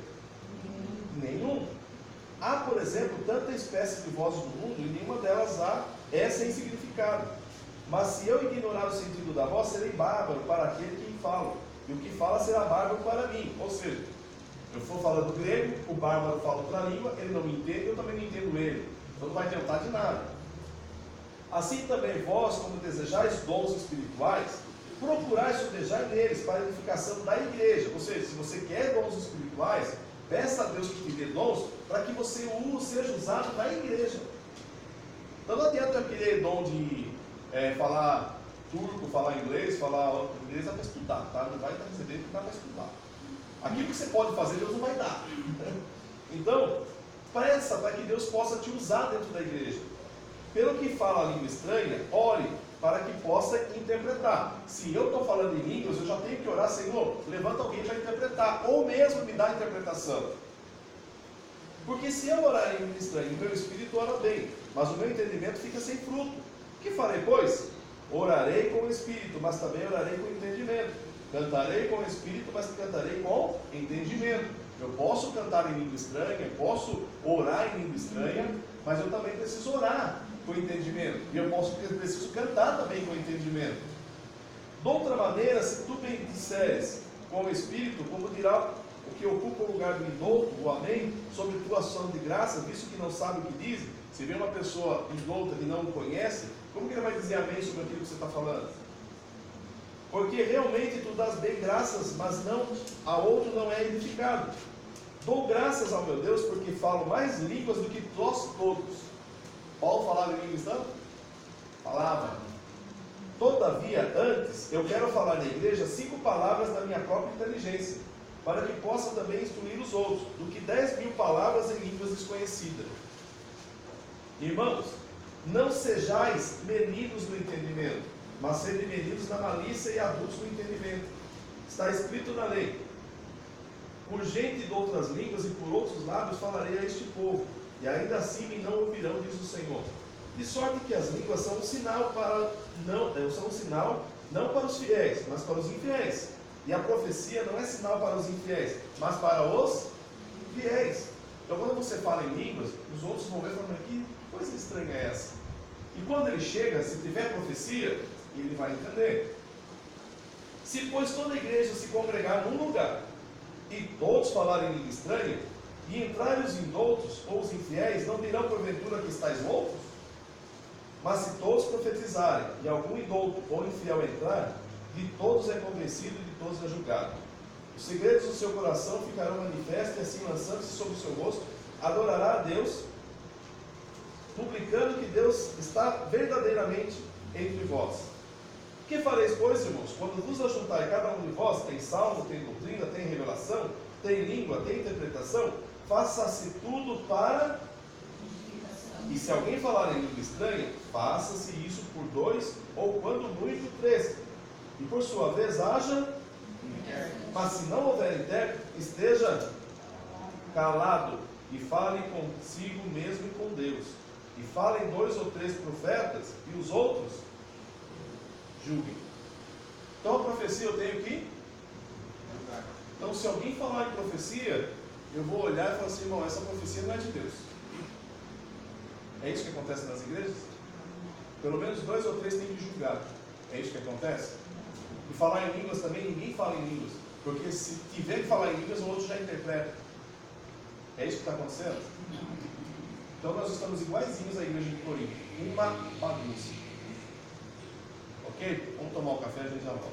Nenhum. Há, por exemplo, tanta espécie de vozes no mundo, e nenhuma delas é sem significado. Mas se eu ignorar o sentido da voz, serei bárbaro para aquele que fala, e o que fala será bárbaro para mim. Ou seja, eu for falando grego, o bárbaro fala outra língua, ele não me entende, eu também não entendo ele. Então não vai adiantar de nada. Assim também vós, como desejais dons espirituais, procurai sobejar neles para a edificação da igreja. Ou seja, se você quer dons espirituais, peça a Deus que te dê dons para que você seja usado na igreja. Então não adianta eu querer dom de falar turco, falar inglês, falar outro inglês, dá para estudar, tá? Não vai recebendo, dá para estudar. Aquilo que você pode fazer, Deus não vai dar. Então, pressa para que Deus possa te usar dentro da igreja. Pelo que fala a língua estranha, ore para que possa interpretar. Se eu estou falando em línguas, eu já tenho que orar, Senhor, levanta alguém para interpretar, ou mesmo me dá a interpretação. Porque se eu orar em língua estranha, o meu espírito ora bem, mas o meu entendimento fica sem fruto. O que farei, pois? Orarei com o espírito, mas também orarei com entendimento. Cantarei com o espírito, mas cantarei com entendimento. Eu posso cantar em língua estranha, eu posso orar em língua estranha, mas eu também preciso orar com entendimento. E eu preciso cantar também com entendimento. De outra maneira, se tu bem disseres com o espírito, como dirá o que ocupa o lugar do indouto, o amém, sobre tua ação de graça, visto que não sabe o que diz. Se vê uma pessoa indouta que não o conhece, como que ele vai dizer amém sobre aquilo que você está falando? Porque realmente tu dás bem graças, mas não a outro não é edificado. Dou graças ao meu Deus, porque falo mais línguas do que nós todos. Paulo falava em línguas, não? Falava. Todavia, antes, eu quero falar na igreja 5 palavras da minha própria inteligência, para que possa também instruir os outros, do que 10.000 palavras em línguas desconhecidas. Irmãos, não sejais meninos no entendimento, mas sede meninos na malícia e adultos no entendimento. Está escrito na lei: por gente de outras línguas e por outros lábios falarei a este povo, e ainda assim me não ouvirão, diz o Senhor. De sorte que as línguas são um sinal não para os fiéis, mas para os infiéis. E a profecia não é sinal para os infiéis, mas para os fiéis. Então quando você fala em línguas, os outros vão ver e falar: que coisa estranha é essa? E quando ele chega, se tiver profecia, ele vai entender. Se pois toda a igreja se congregar num lugar, e todos falarem língua estranha, e entrarem os indoutos ou os infiéis, não dirão porventura que estáis loucos? Mas se todos profetizarem, e algum indouto ou infiel entrar, de todos é convencido e de todos é julgado. Os segredos do seu coração ficarão manifestos, e assim lançando-se sobre o seu rosto, adorará a Deus, publicando que Deus está verdadeiramente entre vós. Que fareis, pois, irmãos, quando vos ajuntarem cada um de vós, tem salmo, tem doutrina, tem revelação, tem língua, tem interpretação, faça-se tudo para... E se alguém falar em língua estranha, faça-se isso por 2, ou quando muito 3. E por sua vez haja... Mas se não houver intérprete, esteja calado e fale consigo mesmo e com Deus. E falem 2 ou 3 profetas, e os outros julguem. Então a profecia eu tenho que... Então se alguém falar em profecia, eu vou olhar e falar assim: irmão, essa profecia não é de Deus. É isso que acontece nas igrejas? Pelo menos 2 ou 3 têm que julgar. É isso que acontece? E falar em línguas também, ninguém fala em línguas. Porque se tiver que falar em línguas, o outro já interpreta. É isso que está acontecendo? Então nós estamos iguaizinhos à igreja de Corinto. Uma bagunça. Ok? Vamos tomar um café e a gente já volta.